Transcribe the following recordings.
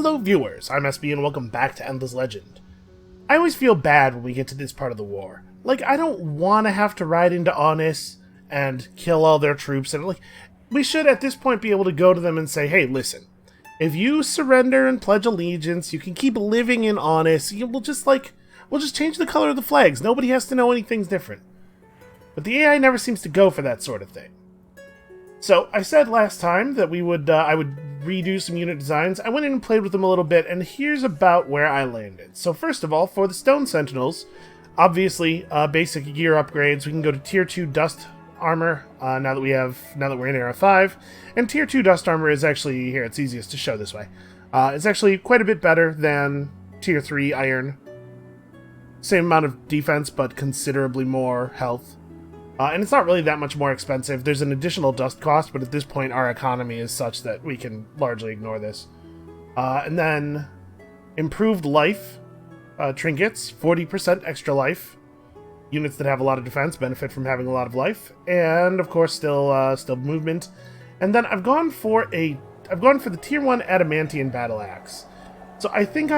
Hello viewers, I'm SB and welcome back to Endless Legend. I always feel bad when we get to this part of the war. Like, I don't want to have to ride into Honest and kill all their troops, and we should at this point be able to go to them and say, hey, listen, if you surrender and pledge allegiance, you can keep living in Honest. We'll just change the color of the flags. Nobody has to know anything's different. But the AI never seems to go for that sort of thing. So, I said last time that I would redo some unit designs. I went in and played with them a little bit, and here's about where I landed. So first of all, for the Stone Sentinels, obviously, basic gear upgrades. We can go to Tier 2 Dust Armor, now that we're in Era 5. And Tier 2 Dust Armor is actually, here, it's easiest to show this way. It's actually quite a bit better than Tier 3 Iron. Same amount of defense, but considerably more health. And it's not really that much more expensive. There's an additional dust cost, but at this point our economy is such that we can largely ignore this. And then improved life trinkets, 40% extra life. Units that have a lot of defense benefit from having a lot of life, and of course still movement. And then I've gone for the Tier 1 Adamantian Battle Axe. So I think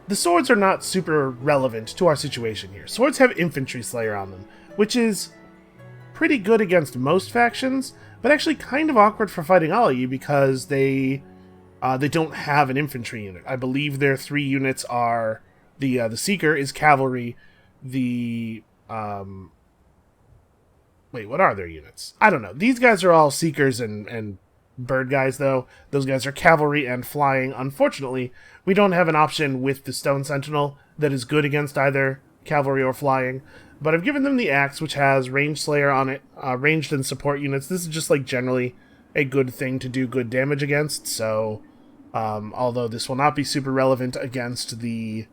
the swords are not super relevant to our situation here. Swords have Infantry Slayer on them, which is pretty good against most factions, but actually kind of awkward for fighting all of you because they don't have an infantry unit. I believe their 3 units are the Seeker is cavalry. Wait, what are their units? I don't know. These guys are all Seekers and bird guys, though. Those guys are cavalry and flying. Unfortunately, we don't have an option with the Stone Sentinel that is good against either cavalry or flying, but I've given them the axe, which has Range Slayer on it, ranged and support units. This is just generally a good thing to do good damage against, so although this will not be super relevant against the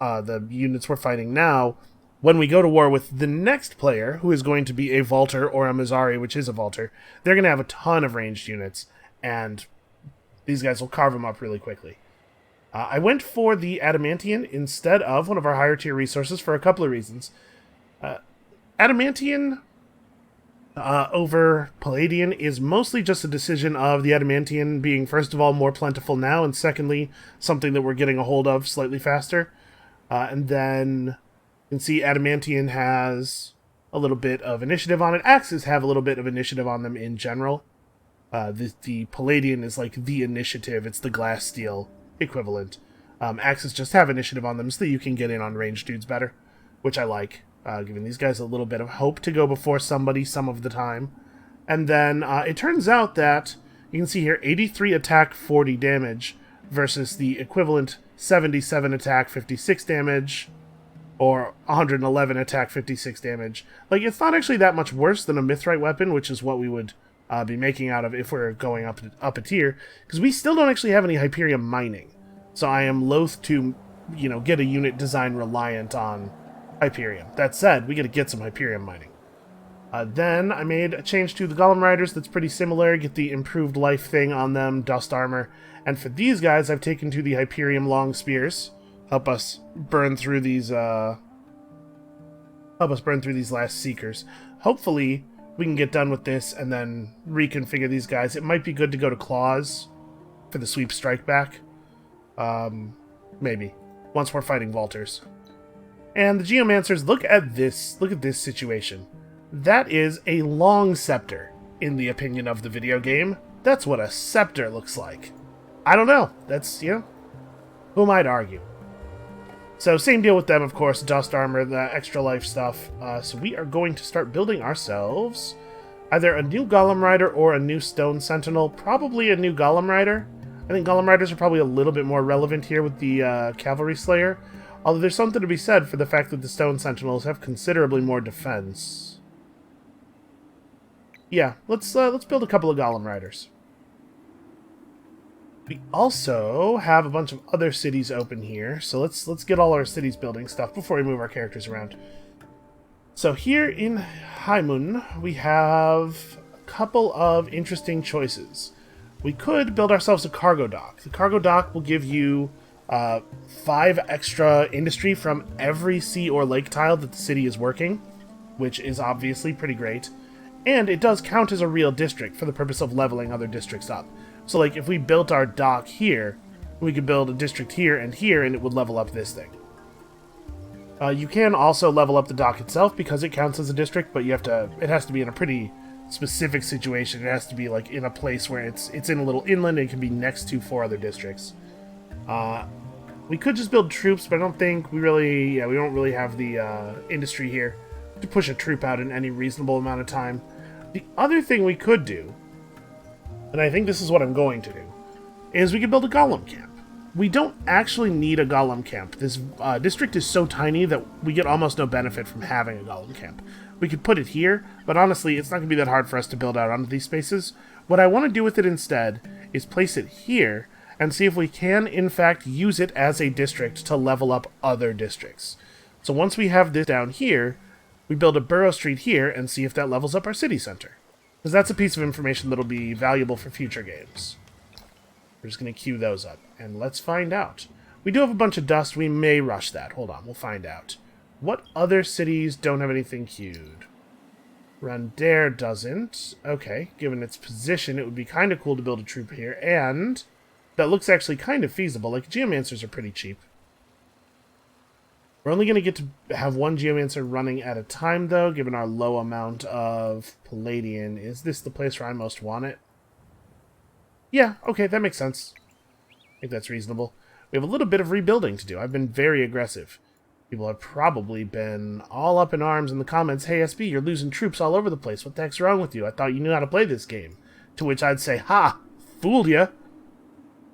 units we're fighting now, when we go to war with the next player, who is going to be a Vaulter or a Mizari, which is a Vaulter, they're going to have a ton of ranged units, and these guys will carve them up really quickly. I went for the Adamantian instead of one of our higher tier resources for a couple of reasons. Adamantian over Palladian is mostly just a decision of the Adamantian being, first of all, more plentiful now, and secondly, something that we're getting a hold of slightly faster. And then you can see Adamantian has a little bit of initiative on it. Axes have a little bit of initiative on them in general. The Palladian is like the initiative. It's the glass steel equivalent. Axes just have initiative on them so that you can get in on ranged dudes better, which I like, giving these guys a little bit of hope to go before somebody some of the time. And then it turns out that, you can see here, 83 attack, 40 damage, versus the equivalent 77 attack, 56 damage, or 111 attack, 56 damage. It's not actually that much worse than a Mithrite weapon, which is what we would be making out of if we're going up a tier, because we still don't actually have any Hyperion mining. So I am loath to, get a unit design reliant on Hyperion. That said, we got to get some Hyperion mining. Then I made a change to the Golem Riders that's pretty similar. Get the improved life thing on them, dust armor. And for these guys, I've taken to the Hyperion long spears. Help us burn through these last Seekers. Hopefully, we can get done with this and then reconfigure these guys. It might be good to go to Claws for the sweep strike back. Maybe. Once we're fighting Vaulters. And the Geomancers, look at this situation. That is a long scepter, in the opinion of the video game. That's what a scepter looks like. I don't know. That's, who am I to argue? So same deal with them, of course, dust armor, the extra life stuff. So we are going to start building ourselves either a new Golem Rider or a new Stone Sentinel. Probably a new Golem Rider. I think Golem Riders are probably a little bit more relevant here with the Cavalry Slayer. Although there's something to be said for the fact that the Stone Sentinels have considerably more defense. Yeah, let's build a couple of Golem Riders. We also have a bunch of other cities open here, so let's get all our cities building stuff before we move our characters around. So here in Haimun, we have a couple of interesting choices. We could build ourselves a cargo dock. The cargo dock will give you 5 extra industry from every sea or lake tile that the city is working, which is obviously pretty great. And it does count as a real district for the purpose of leveling other districts up, So like if we built our dock here, we could build a district here, and it would level up this thing. You can also level up the dock itself because it counts as a district, but it has to be in a pretty specific situation. It has to be like in a place where it's in a little inland and it can be next to 4 other districts. We could just build troops, but I don't think we don't really have the industry here to push a troop out in any reasonable amount of time. The other thing we could do, and I think this is what I'm going to do, is we could build a golem camp. We don't actually need a golem camp. This district is so tiny that we get almost no benefit from having a golem camp. We could put it here, but honestly, it's not going to be that hard for us to build out onto these spaces. What I want to do with it instead is place it here and see if we can, in fact, use it as a district to level up other districts. So once we have this down here, we build a borough street here and see if that levels up our city center. Because that's a piece of information that'll be valuable for future games. We're just going to queue those up, and let's find out. We do have a bunch of dust. We may rush that. Hold on, we'll find out. What other cities don't have anything queued? Rondare doesn't. Okay, given its position, it would be kind of cool to build a troop here, and that looks actually kind of feasible. Like, geomancers are pretty cheap. We're only going to get to have one geomancer running at a time, though, given our low amount of Palladian. Is this the place where I most want it? Yeah, okay, that makes sense. I think that's reasonable. We have a little bit of rebuilding to do. I've been very aggressive. People have probably been all up in arms in the comments, "Hey, SB, you're losing troops all over the place. What the heck's wrong with you? I thought you knew how to play this game." To which I'd say, "Ha! Fooled ya!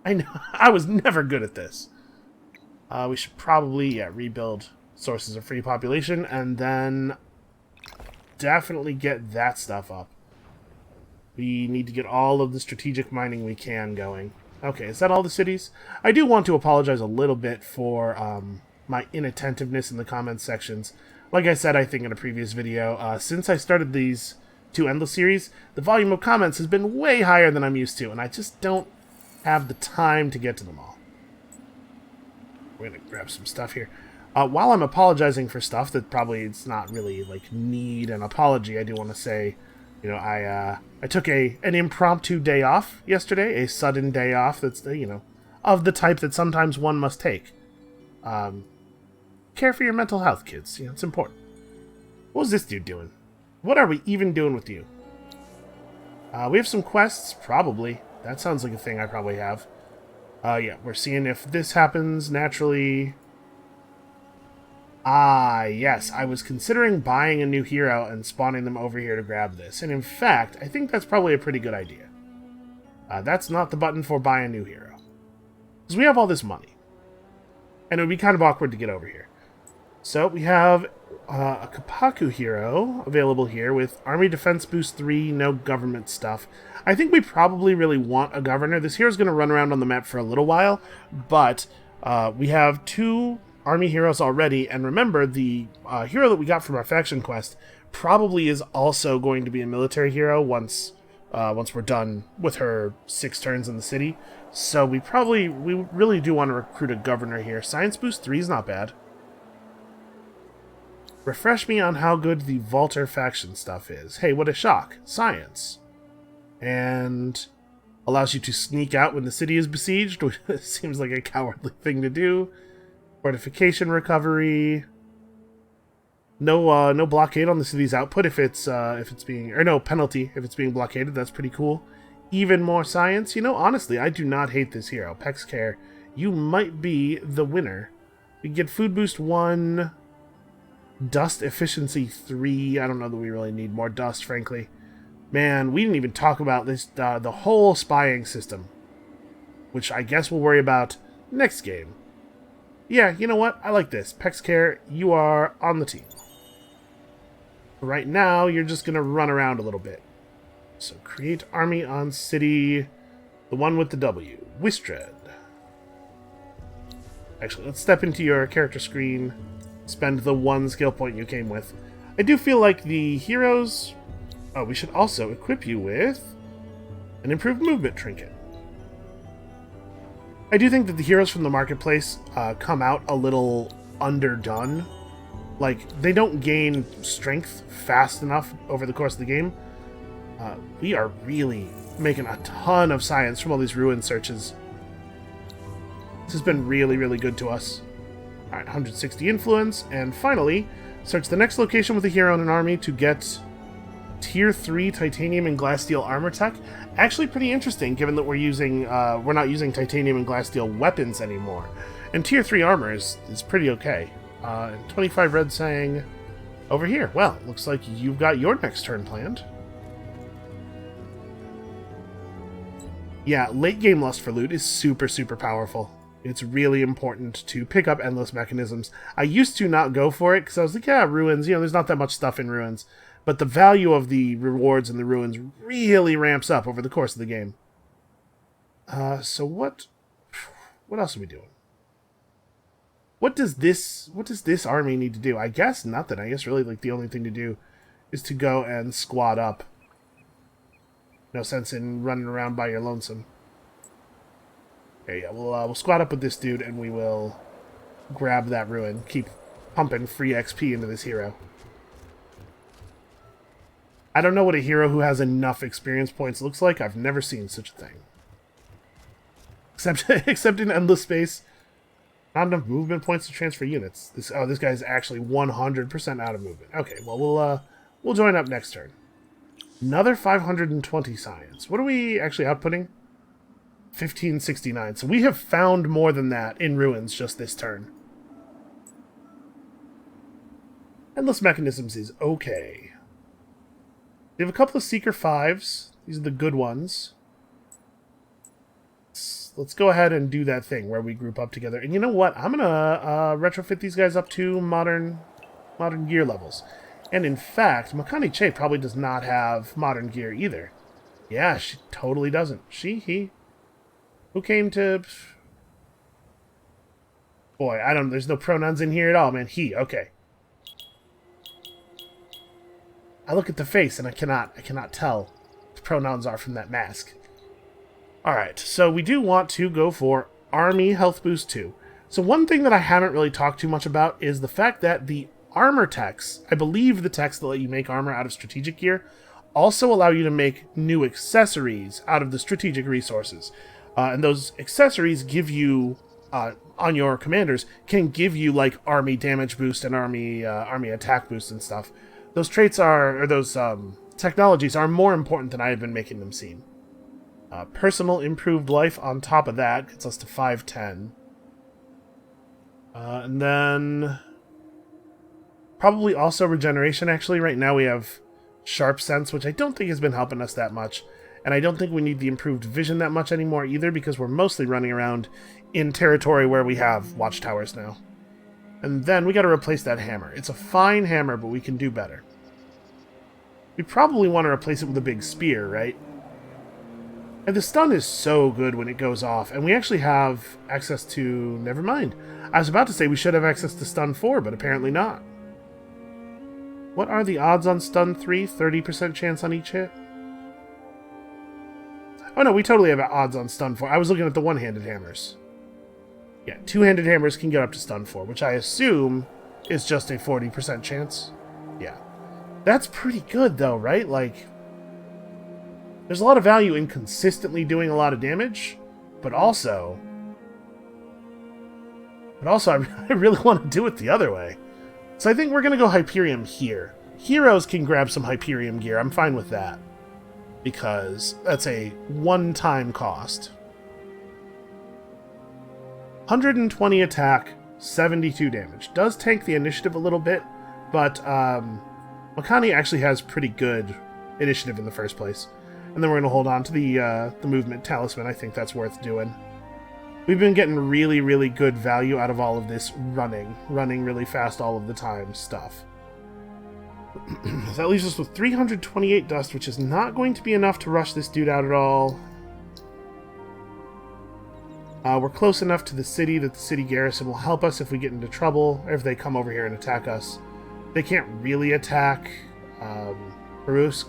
I know, I was never good at this." We should probably, rebuild sources of free population, and then definitely get that stuff up. We need to get all of the strategic mining we can going. Okay, is that all the cities? I do want to apologize a little bit for my inattentiveness in the comments sections. Like I said, I think in a previous video, since I started these 2 Endless series, the volume of comments has been way higher than I'm used to, and I just don't have the time to get to them all. We're going to grab some stuff here. While I'm apologizing for stuff that probably it's not really like need an apology, I do want to say, I took an impromptu day off yesterday, a sudden day off that's, of the type that sometimes one must take. Care for your mental health, kids. It's important. What was this dude doing? What are we even doing with you? We have some quests, probably. That sounds like a thing I probably have. Yeah, we're seeing if this happens naturally. Ah, yes, I was considering buying a new hero and spawning them over here to grab this. And in fact, I think that's probably a pretty good idea. That's not the button for buy a new hero. Because we have all this money. And it would be kind of awkward to get over here. So we have a Kapaku hero available here with Army Defense Boost 3, no government stuff. I think we probably really want a governor. This hero's going to run around on the map for a little while, but we have 2 army heroes already, and remember, the hero that we got from our faction quest probably is also going to be a military hero once we're done with her 6 turns in the city. So we really do want to recruit a governor here. Science Boost 3 is not bad. Refresh me on how good the Vaulter faction stuff is. Hey, what a shock. Science. And allows you to sneak out when the city is besieged, which seems like a cowardly thing to do. Fortification recovery. No blockade on the city's output if it's being, or no penalty if it's being blockaded. That's pretty cool. Even more science. Honestly, I do not hate this hero. Pex Care, you might be the winner. We get food boost 1, dust efficiency 3. I don't know that we really need more dust, frankly. Man, we didn't even talk about this the whole spying system, which I guess we'll worry about next game. Yeah, you know what? I like this. Pex Care, you are on the team. Right now, you're just going to run around a little bit. So create army on city, the one with the W, Wistred. Actually, let's step into your character screen, spend the 1 skill point you came with. I do feel like the heroes... Oh, we should also equip you with an improved movement trinket. I do think that the heroes from the marketplace come out a little underdone. Like, they don't gain strength fast enough over the course of the game. We are really, making a ton of science from all these ruin searches. This has been really, really good to us. Alright, 160 influence, and finally, search the next location with a hero and an army to get Tier 3 titanium and glass steel armor tech. Actually pretty interesting, given that we're not using titanium and glass steel weapons anymore. And Tier 3 armor is pretty okay. And 25 red saying over here. Well, looks like you've got your next turn planned. Yeah, late game lust for loot is super, super powerful. It's really important to pick up endless mechanisms. I used to not go for it because I was like, yeah, ruins, there's not that much stuff in ruins. But the value of the rewards in the ruins really ramps up over the course of the game. So what else are we doing? What does this army need to do? I guess nothing. I guess really like the only thing to do is to go and squad up. No sense in running around by your lonesome. Okay, yeah, we'll squad up with this dude and we will grab that ruin. Keep pumping free XP into this hero. I don't know what a hero who has enough experience points looks like. I've never seen such a thing. Except in Endless Space. Not enough movement points to transfer units. This guy's actually 100% out of movement. Okay, well, we'll join up next turn. Another 520 science. What are we actually outputting? 1569. So we have found more than that in ruins just this turn. Endless Mechanisms is okay. We have a couple of Seeker 5s. These are the good ones. Let's go ahead and do that thing where we group up together. And you know what? I'm going to retrofit these guys up to modern gear levels. And in fact, Makani Che probably does not have modern gear either. Yeah, she totally doesn't. He. Who came to... Boy, there's no pronouns in here at all, man. He, okay. I look at the face and I cannot tell what the pronouns are from that mask. Alright, so we do want to go for Army Health Boost 2. So one thing that I haven't really talked too much about is the fact that the armor techs, I believe the techs that let you make armor out of strategic gear, also allow you to make new accessories out of the strategic resources. And those accessories give you, on your commanders, can give you like army damage boost and army attack boost and stuff. Those traits those technologies are more important than I have been making them seem. Personal improved life on top of that gets us to 510. And then probably also regeneration, actually. Right now we have sharp sense, which I don't think has been helping us that much. And I don't think we need the improved vision that much anymore either, because we're mostly running around in territory where we have watchtowers now. And then we got to replace that hammer. It's a fine hammer, but we can do better. We probably want to replace it with a big spear, right? And the stun is so good when it goes off, and we actually have access to... Never mind. I was about to say we should have access to stun 4, but apparently not. What are the odds on stun 3? 30% chance on each hit? Oh no, we totally have odds on stun 4. I was looking at the one-handed hammers. Yeah, two-handed hammers can get up to stun 4, which I assume is just a 40% chance. Yeah. That's pretty good though, right? Like, there's a lot of value in consistently doing a lot of damage, but also I really want to do it the other way. So I think we're going to go Hyperium here. Heroes can grab some Hyperium gear. I'm fine with that, because that's a one-time cost. 120 attack, 72 damage. Does tank the initiative a little bit, but Makani actually has pretty good initiative in the first place. And then we're going to hold on to the movement talisman. I think that's worth doing. We've been getting really, really good value out of all of this running really fast all of the time stuff. So that leaves us with 328 dust, which is not going to be enough to rush this dude out at all. We're close enough to the city that the city garrison will help us if we get into trouble, or if they come over here and attack us. They can't really attack Barusk.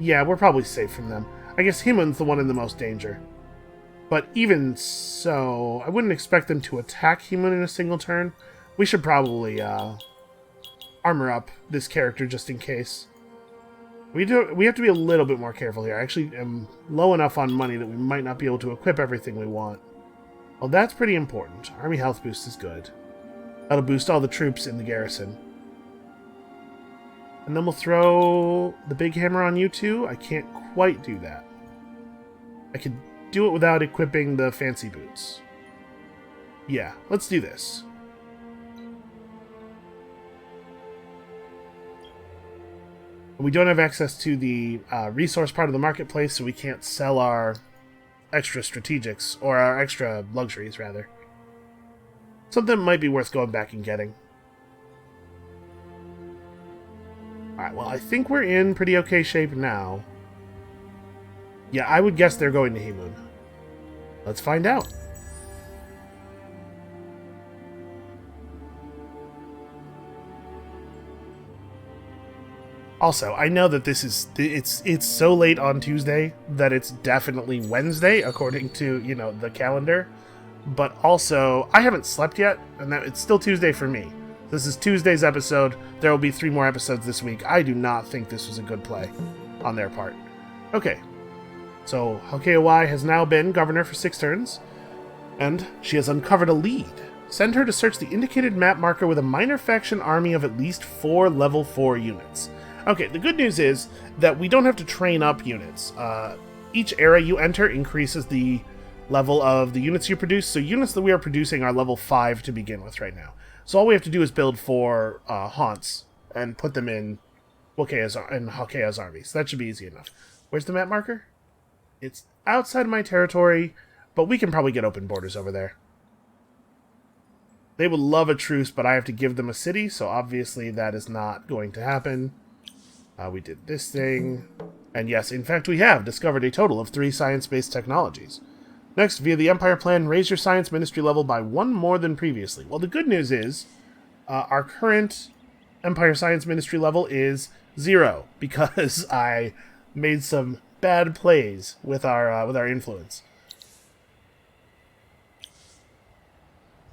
Yeah, we're probably safe from them. I guess Himun's the one in the most danger. But even so, I wouldn't expect them to attack Himun in a single turn. We should probably armor up this character just in case. We have to be a little bit more careful here. I actually am low enough on money that we might not be able to equip everything we want. Well, that's pretty important. Army health boost is good. That'll boost all the troops in the garrison. And then we'll throw the big hammer on you two. I can't quite do that. I could do it without equipping the fancy boots. Yeah, let's do this. We don't have access to the resource part of the marketplace, so we can't sell our extra strategics, or our extra luxuries, rather. Something might be worth going back and getting. Alright, well, I think we're in pretty okay shape now. Yeah, I would guess they're going to Himun. Let's find out. Also, I know that this is it's so late on Tuesday that it's definitely Wednesday according to, you know, the calendar. But also, I haven't slept yet, and that it's still Tuesday for me. This is Tuesday's episode. There will be 3 more episodes this week. I do not think this was a good play on their part. Okay. So, Halkeawai has now been governor for 6 turns, and she has uncovered a lead. Send her to search the indicated map marker with a minor faction army of at least 4 level 4 units. Okay, the good news is that we don't have to train up units. Each era you enter increases the level of the units you produce, so units that we are producing are level 5 to begin with right now. So all we have to do is build 4 haunts and put them in Halkea's armies. That should be easy enough. Where's the map marker? It's outside my territory, but we can probably get open borders over there. They would love a truce, but I have to give them a city, so obviously that is not going to happen. We did this thing. And yes, in fact, we have discovered a total of 3 science-based technologies. Next, via the Empire Plan, raise your science ministry level by 1 more than previously. Well, the good news is our current Empire Science Ministry level is 0, because I made some bad plays with our influence.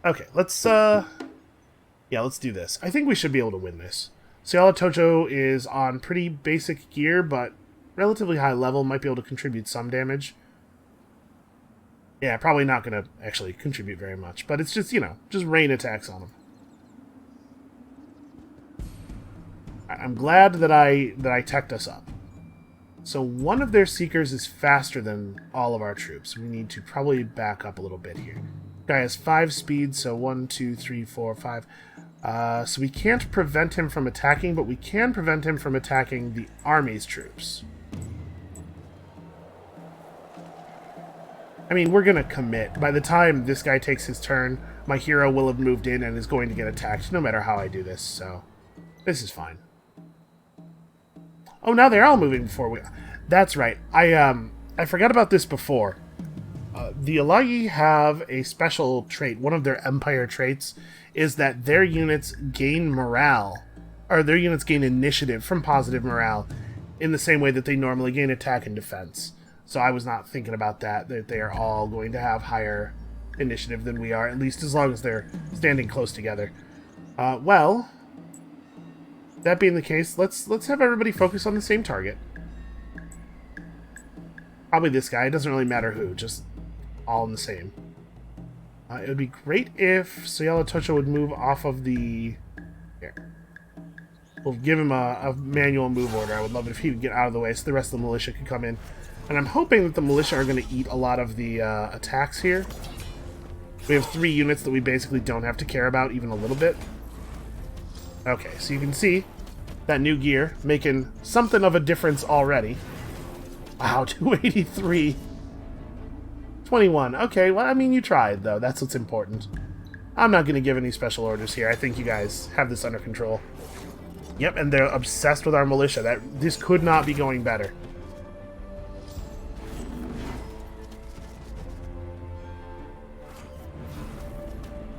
Okay, let's do this. I think we should be able to win this. Ciala Tojo is on pretty basic gear, but relatively high level, might be able to contribute some damage. Yeah, probably not going to actually contribute very much, but it's just, you know, just rain attacks on them. I'm glad that I teched us up. So one of their seekers is faster than all of our troops. We need to probably back up a little bit here. Guy has 5 speed, so 1, 2, 3, 4, 5. So we can't prevent him from attacking, but we can prevent him from attacking the army's troops. I mean, we're going to commit. By the time this guy takes his turn, my hero will have moved in and is going to get attacked, no matter how I do this, so this is fine. Oh, now they're all moving before we... That's right. I forgot about this before. The Alagi have a special trait. One of their Empire traits is that their units gain morale, or their units gain initiative from positive morale in the same way that they normally gain attack and defense. So I was not thinking about that they are all going to have higher initiative than we are, at least as long as they're standing close together. Well, that being the case, let's have everybody focus on the same target. Probably this guy. It doesn't really matter who, just all in the same. It would be great if Ciala Tojo would move off of the... Here. We'll give him a manual move order. I would love it if he would get out of the way so the rest of the militia could come in. And I'm hoping that the militia are going to eat a lot of the attacks here. We have 3 units that we basically don't have to care about even a little bit. Okay, so you can see that new gear making something of a difference already. Wow, 283. 21. Okay, well, I mean, you tried, though. That's what's important. I'm not going to give any special orders here. I think you guys have this under control. Yep, and they're obsessed with our militia. This could not be going better.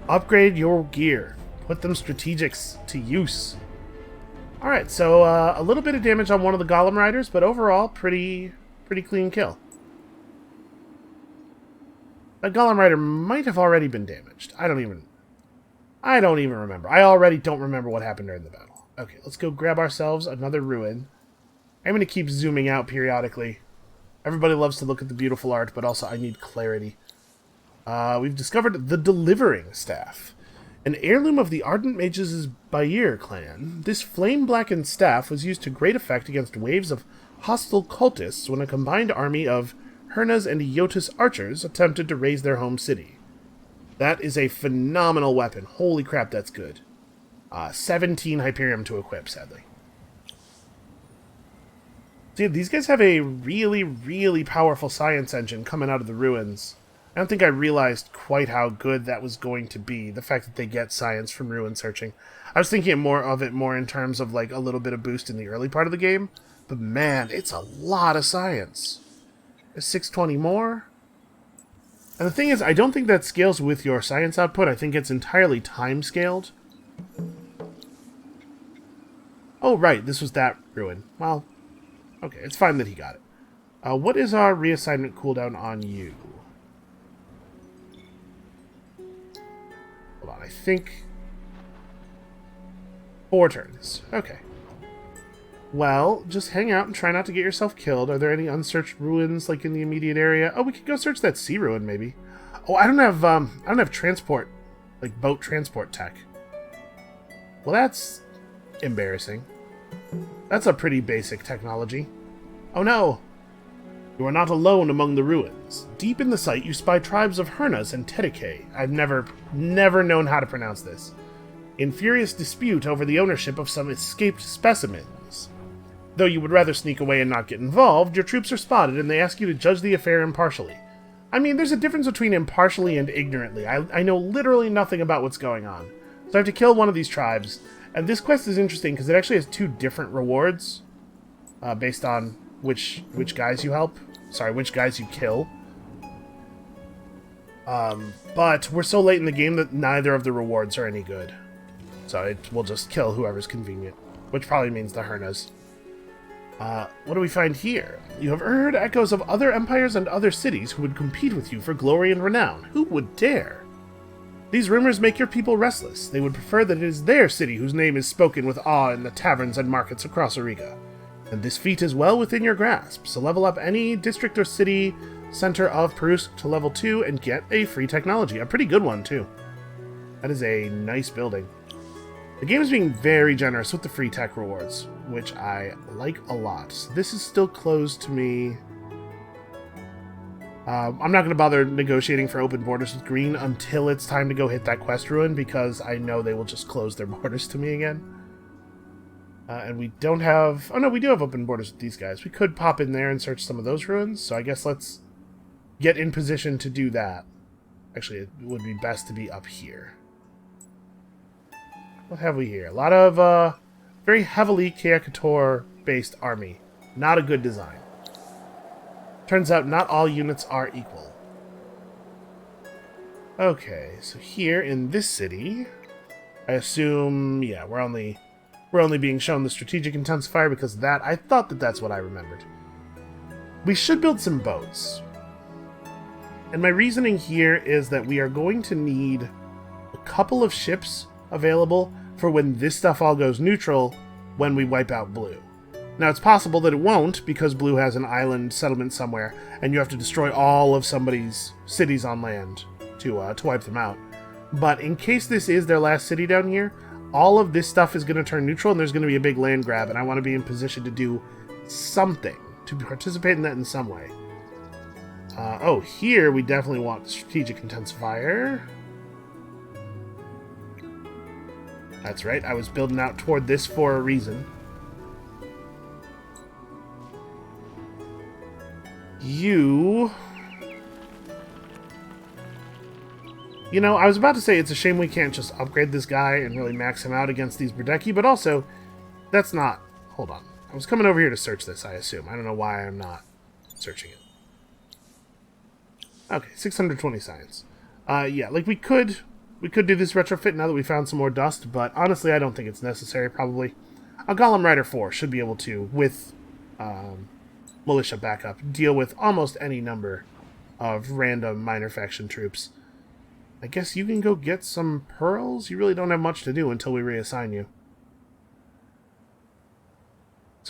Upgrade your gear. Put them strategics to use. Alright, so a little bit of damage on one of the Golem Riders, but overall, pretty clean kill. That Golem Rider might have already been damaged. I don't even remember. I already don't remember what happened during the battle. Okay, let's go grab ourselves another ruin. I'm going to keep zooming out periodically. Everybody loves to look at the beautiful art, but also I need clarity. We've discovered the Delivering Staff. An heirloom of the Ardent Mages' Bayir clan, this flame-blackened staff was used to great effect against waves of hostile cultists when a combined army of Hernas and Iotis archers attempted to raise their home city. That is a phenomenal weapon. Holy crap, that's good. 17 Hyperium to equip, sadly. See, these guys have a really, really powerful science engine coming out of the ruins. I don't think I realized quite how good that was going to be, the fact that they get science from ruin searching. I was thinking more of it more in terms of like a little bit of boost in the early part of the game, but man, it's a lot of science. Is 620 more? And the thing is, I don't think that scales with your science output. I think it's entirely time-scaled. Oh, right, this was that ruin. Well, okay, it's fine that he got it. What is our reassignment cooldown on you? Hold on, I think 4 turns. Okay. Well, just hang out and try not to get yourself killed. Are there any unsearched ruins like in the immediate area? Oh, we could go search that sea ruin maybe. Oh, I don't have transport, like boat transport tech. Well, that's embarrassing. That's a pretty basic technology. Oh no! You are not alone among the ruins. Deep in the site, you spy tribes of Hernas and Tedike. I've never known how to pronounce this. In furious dispute over the ownership of some escaped specimens. Though you would rather sneak away and not get involved, your troops are spotted and they ask you to judge the affair impartially. I mean, there's a difference between impartially and ignorantly. I know literally nothing about what's going on. So I have to kill one of these tribes. And this quest is interesting because it actually has 2 different rewards. Based on which guys you help. Sorry, which guys you kill. But we're so late in the game that neither of the rewards are any good. So we'll just kill whoever's convenient. Which probably means the Hernas. What do we find here? You have heard echoes of other empires and other cities who would compete with you for glory and renown. Who would dare? These rumors make your people restless. They would prefer that it is their city whose name is spoken with awe in the taverns and markets across Auriga. And this feat is well within your grasp, so level up any district or city center of Perusk to level 2 and get a free technology. A pretty good one, too. That is a nice building. The game is being very generous with the free tech rewards, which I like a lot. So this is still closed to me. I'm not going to bother negotiating for open borders with Green until it's time to go hit that quest ruin, because I know they will just close their borders to me again. And we don't have... Oh no, we do have open borders with these guys. We could pop in there and search some of those ruins, so I guess let's get in position to do that. Actually, it would be best to be up here. What have we here? A lot of very heavily Keakator-based army. Not a good design. Turns out not all units are equal. Okay, so here in this city, I assume, yeah, we're only being shown the strategic intensifier because of that. I thought that that's what I remembered. We should build some boats. And my reasoning here is that we are going to need a couple of ships available for when this stuff all goes neutral when we wipe out Blue. Now, it's possible that it won't, because Blue has an island settlement somewhere, and you have to destroy all of somebody's cities on land to wipe them out. But in case this is their last city down here, all of this stuff is going to turn neutral, and there's going to be a big land grab, and I want to be in position to do something, to participate in that in some way. Oh, here we definitely want the strategic intensifier. That's right, I was building out toward this for a reason. You know, I was about to say it's a shame we can't just upgrade this guy and really max him out against these Burdeki, but also, that's not... Hold on. I was coming over here to search this, I assume. I don't know why I'm not searching it. Okay, 620 science. Yeah, like we could do this retrofit now that we found some more dust, but honestly I don't think it's necessary, probably. A Golem Rider 4 should be able to, with militia backup, deal with almost any number of random minor faction troops. I guess you can go get some pearls? You really don't have much to do until we reassign you.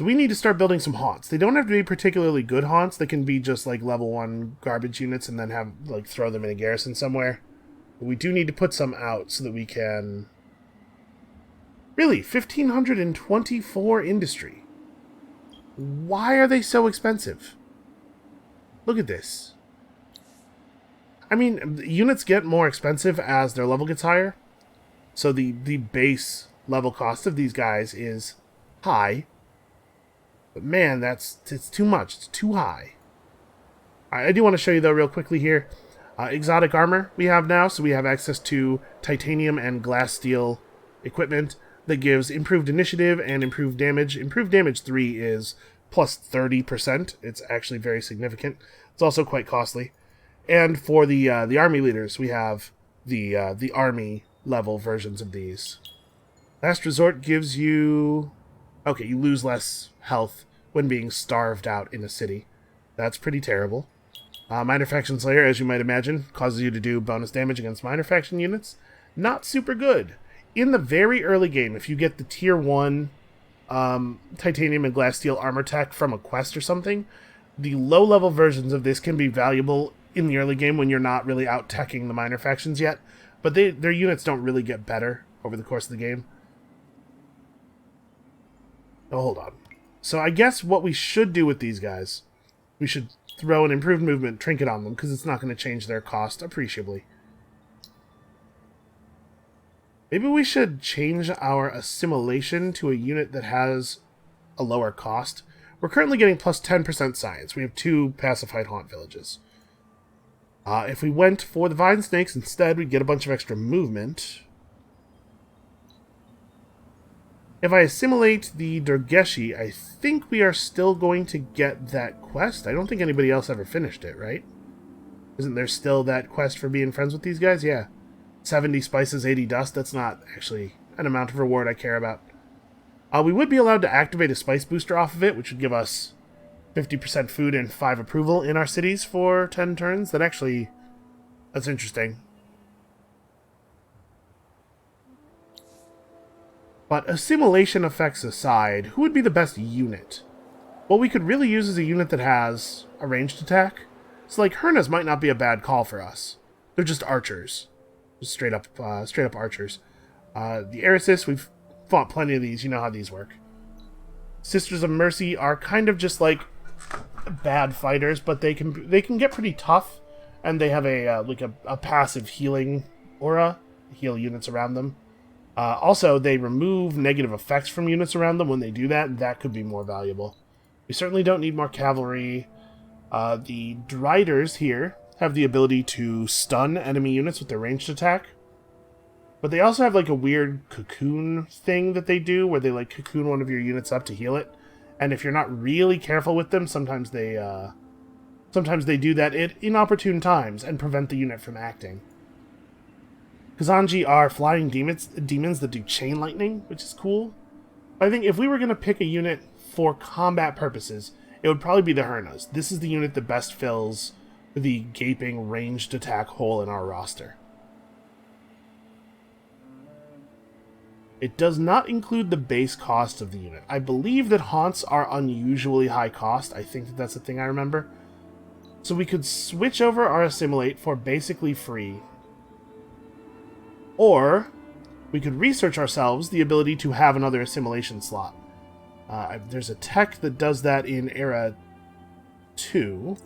So we need to start building some haunts. They don't have to be particularly good haunts. They can be just like level 1 garbage units and then have like throw them in a garrison somewhere. But we do need to put some out so that we can... Really, 1,524 industry. Why are they so expensive? Look at this. I mean, units get more expensive as their level gets higher. So the base level cost of these guys is high. But man, it's too much. It's too high. I do want to show you, though, real quickly here. Exotic armor we have now. So we have access to titanium and glass steel equipment that gives improved initiative and improved damage. Improved damage 3 is plus 30%. It's actually very significant. It's also quite costly. And for the army leaders, we have the army level versions of these. Last Resort gives you... Okay, you lose less health when being starved out in a city. That's pretty terrible. Minor Faction Slayer, as you might imagine, causes you to do bonus damage against minor faction units. Not super good. In the very early game, if you get the tier 1 titanium and glass steel armor tech from a quest or something, the low-level versions of this can be valuable in the early game when you're not really out-teching the minor factions yet, but their units don't really get better over the course of the game. Oh, hold on. So I guess what we should do with these guys, we should throw an improved movement trinket on them, because it's not going to change their cost appreciably. Maybe we should change our assimilation to a unit that has a lower cost. We're currently getting plus 10% science. We have 2 pacified haunt villages. If we went for the vine snakes instead, we'd get a bunch of extra movement. If I assimilate the Durgeshi, I think we are still going to get that quest. I don't think anybody else ever finished it, right? Isn't there still that quest for being friends with these guys? Yeah. 70 spices, 80 dust. That's not actually an amount of reward I care about. We would be allowed to activate a spice booster off of it, which would give us 50% food and 5 approval in our cities for 10 turns. That's interesting. But assimilation effects aside, who would be the best unit? What we could really use is a unit that has a ranged attack. So like Hernas might not be a bad call for us. They're just archers. Just straight up archers. The Eresis, we've fought plenty of these. You know how these work. Sisters of Mercy are kind of just like bad fighters, but they can get pretty tough, and they have a passive healing aura, heal units around them. Also, they remove negative effects from units around them when they do that, and that could be more valuable. We certainly don't need more cavalry. The Driders here have the ability to stun enemy units with their ranged attack. But they also have like a weird cocoon thing that they do, where they like cocoon one of your units up to heal it. And if you're not really careful with them, sometimes they do that at inopportune times and prevent the unit from acting. Kazanji are flying demons that do chain lightning, which is cool. I think if we were going to pick a unit for combat purposes, it would probably be the Hernas. This is the unit that best fills the gaping ranged attack hole in our roster. It does not include the base cost of the unit. I believe that haunts are unusually high cost. I think that's the thing I remember. So we could switch over our assimilate for basically free. Or we could research ourselves the ability to have another assimilation slot. There's a tech that does that in Era 2.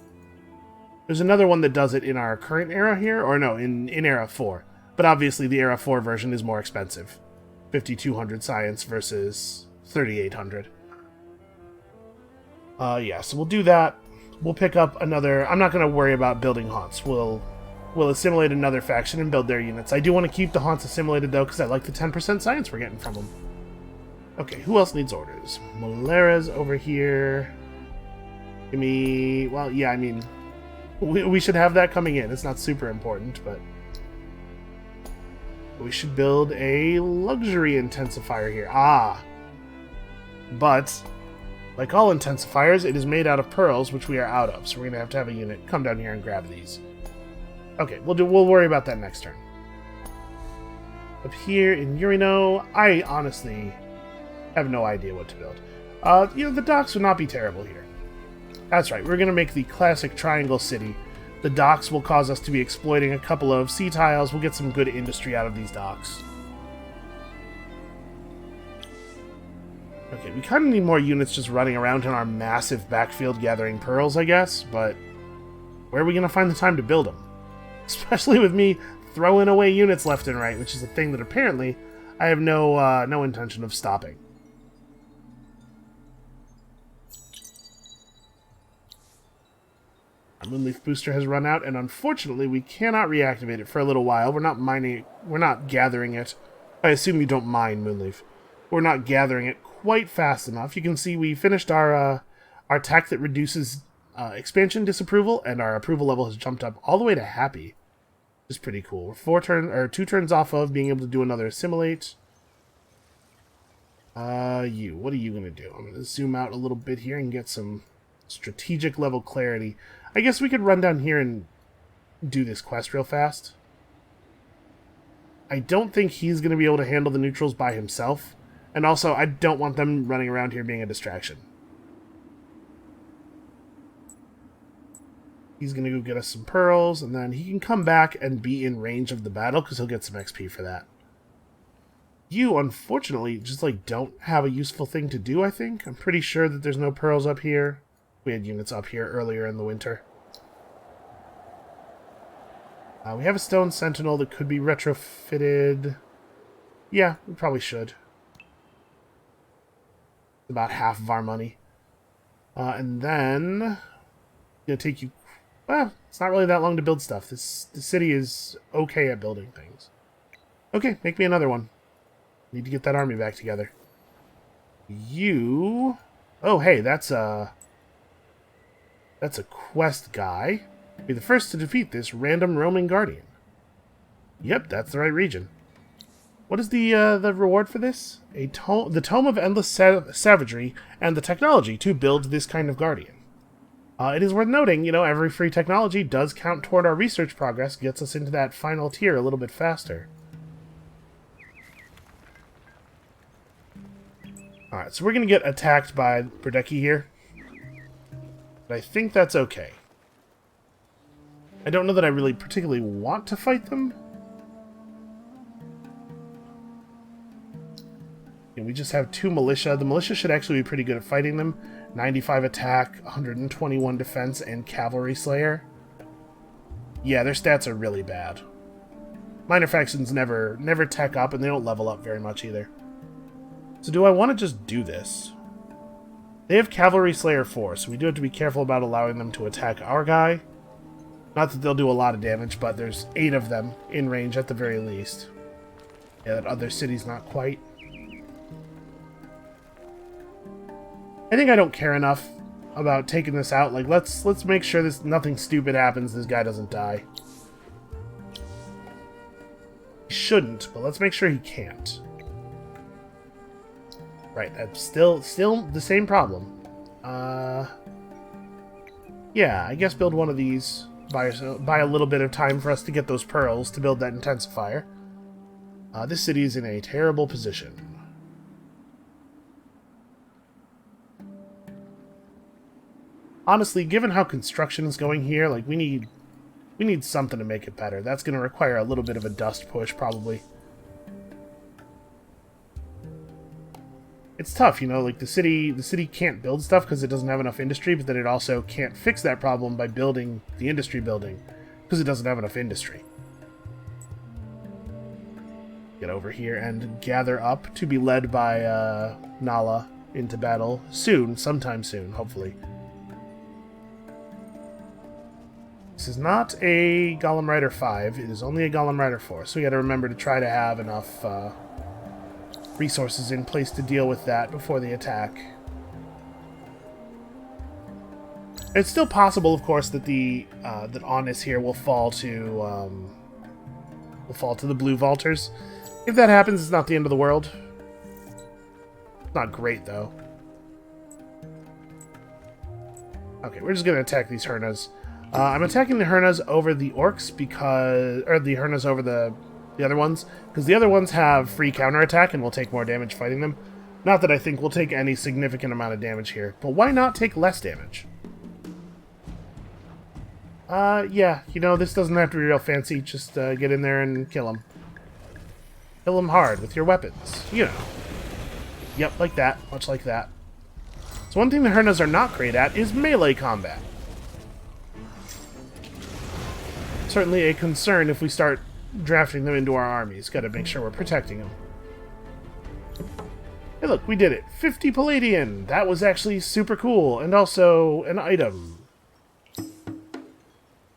There's another one that does it in our current era here, or no, in Era 4. But obviously the Era 4 version is more expensive. 5,200 science versus 3,800. Yeah, so we'll do that. We'll pick up another... I'm not going to worry about building haunts. We'll assimilate another faction and build their units. I do want to keep the haunts assimilated, though, because I like the 10% science we're getting from them. Okay, who else needs orders? Malera's over here. Give me... Well, yeah, I mean... We should have that coming in. It's not super important, but... We should build a luxury intensifier here. But, like all intensifiers, it is made out of pearls, which we are out of. So we're going to have a unit come down here and grab these. Okay, we'll worry about that next turn. Up here in Urino, I honestly have no idea what to build. The docks would not be terrible here. That's right, we're going to make the classic triangle city. The docks will cause us to be exploiting a couple of sea tiles. We'll get some good industry out of these docks. Okay, we kind of need more units just running around in our massive backfield gathering pearls, I guess, but where are we going to find the time to build them? Especially with me throwing away units left and right, which is a thing that apparently I have no intention of stopping. Our Moonleaf booster has run out, and unfortunately we cannot reactivate it for a little while. We're not mining it, we're not gathering it. I assume you don't mine Moonleaf. We're not gathering it quite fast enough. You can see we finished our tech that reduces expansion disapproval, and our approval level has jumped up all the way to happy. Which is pretty cool. We're 2 turns off of being able to do another assimilate. What are you going to do? I'm going to zoom out a little bit here and get some strategic level clarity. I guess we could run down here and do this quest real fast. I don't think he's going to be able to handle the neutrals by himself. And also, I don't want them running around here being a distraction. He's going to go get us some pearls, and then he can come back and be in range of the battle, because he'll get some XP for that. You, unfortunately, just, don't have a useful thing to do, I think. I'm pretty sure that there's no pearls up here. We had units up here earlier in the winter. We have a stone sentinel that could be retrofitted. Yeah, we probably should. About half of our money. And then it's going to take you... Well, it's not really that long to build stuff. The city is okay at building things. Okay, make me another one. Need to get that army back together. You... Oh, hey, that's a quest guy. Be the first to defeat this random roaming guardian. Yep, that's the right region. What is the reward for this? The Tome of Endless Savagery and the technology to build this kind of guardian. It is worth noting, every free technology does count toward our research progress, gets us into that final tier a little bit faster. Alright, so we're going to get attacked by Berdeki here. But I think that's okay. I don't know that I really particularly want to fight them. We just have 2 militia. The militia should actually be pretty good at fighting them. 95 attack, 121 defense, and cavalry slayer. Yeah, their stats are really bad. Minor factions never tech up, and they don't level up very much either. So do I want to just do this? They have cavalry slayer 4, so we do have to be careful about allowing them to attack our guy. Not that they'll do a lot of damage, but there's 8 of them in range at the very least. Yeah, that other city's not quite. I think I don't care enough about taking this out. Let's make sure nothing stupid happens. This guy doesn't die. He shouldn't, but let's make sure he can't. Right, that's still the same problem. Yeah, I guess build one of these. Buy a little bit of time for us to get those pearls to build that intensifier. This city is in a terrible position. Honestly, given how construction is going here, we need something to make it better. That's going to require a little bit of a dust push, probably. It's tough, the city can't build stuff because it doesn't have enough industry, but then it also can't fix that problem by building the industry building because it doesn't have enough industry. Get over here and gather up to be led by Nala into battle soon, sometime soon, hopefully. This is not a Golem Rider 5, it is only a Golem Rider 4, so we gotta remember to try to have enough resources in place to deal with that before the attack. It's still possible, of course, that that Onis here will fall to the Blue Vaulters. If that happens, it's not the end of the world. Not great, though. Okay, we're just gonna attack these Hernas. I'm attacking the Hernas over the Orcs or the Hernas over the other ones, because the other ones have free counterattack and will take more damage fighting them. Not that I think we'll take any significant amount of damage here, but why not take less damage? Yeah, you know, this doesn't have to be real fancy. Just get in there and kill him. Kill him hard with your weapons. You know. Yep, like that. Much like that. So one thing the Hernas are not great at is melee combat. Certainly a concern if we start drafting them into our armies. Gotta make sure we're protecting them. Hey look, we did it. 50 Palladian! That was actually super cool. And also an item.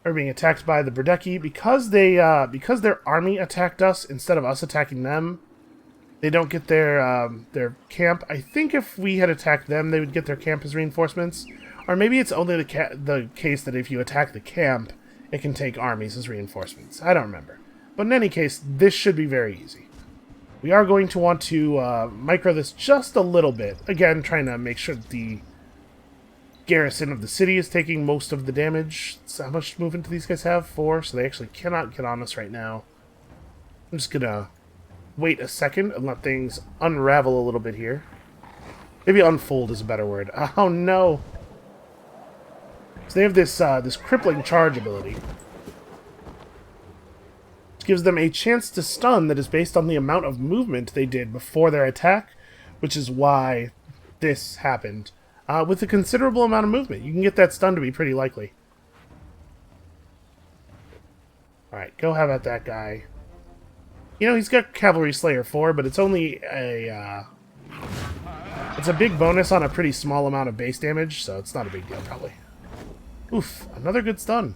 Are being attacked by the Berdeki because their army attacked us instead of us attacking them. They don't get their camp. I think if we had attacked them, they would get their camp as reinforcements. Or maybe it's only the case that if you attack the camp, it can take armies as reinforcements. I don't remember. But in any case, this should be very easy. We are going to want to micro this just a little bit. Again, trying to make sure that the garrison of the city is taking most of the damage. So how much movement do these guys have? 4, so they actually cannot get on us right now. I'm just gonna wait a second and let things unravel a little bit here. Maybe unfold is a better word. Oh no! So they have this this crippling charge ability. Which gives them a chance to stun that is based on the amount of movement they did before their attack, which is why this happened. With a considerable amount of movement, you can get that stun to be pretty likely. Alright, go have at that guy. You know, he's got Cavalry Slayer 4, but it's only a... it's a big bonus on a pretty small amount of base damage, so it's not a big deal, probably. Oof, another good stun.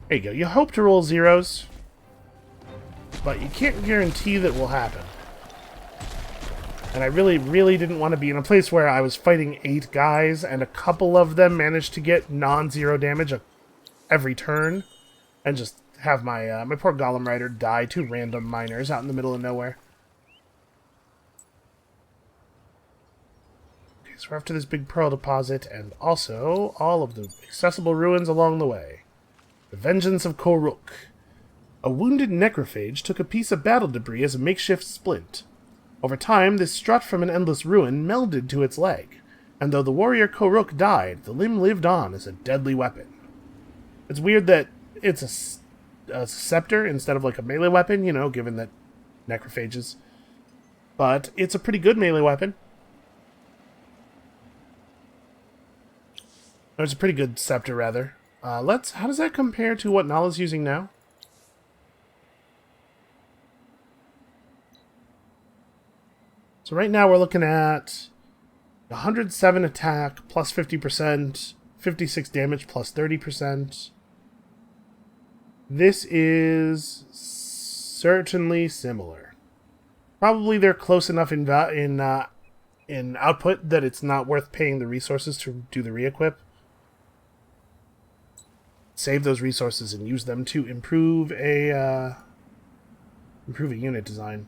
There you go. You hope to roll zeros, but you can't guarantee that will happen. And I really, really didn't want to be in a place where I was fighting 8 guys, and a couple of them managed to get non-zero damage every turn, and just have my my poor Golem Rider die to random miners out in the middle of nowhere. Okay, so we're after this big pearl deposit, and also all of the accessible ruins along the way. The Vengeance of Koruk. A wounded necrophage took a piece of battle debris as a makeshift splint. Over time, this strut from an endless ruin melded to its leg, and though the warrior Koruk died, the limb lived on as a deadly weapon. It's weird that it's a scepter instead of like a melee weapon, you know, given that necrophages. But it's a pretty good melee weapon. Or it's a pretty good scepter, rather. How does that compare to what Nala's using now? So right now we're looking at 107 attack plus 50%, 56 damage plus 30%. This is certainly similar. Probably they're close enough in output that it's not worth paying the resources to do the re-equip. Save those resources and use them to improve a unit design.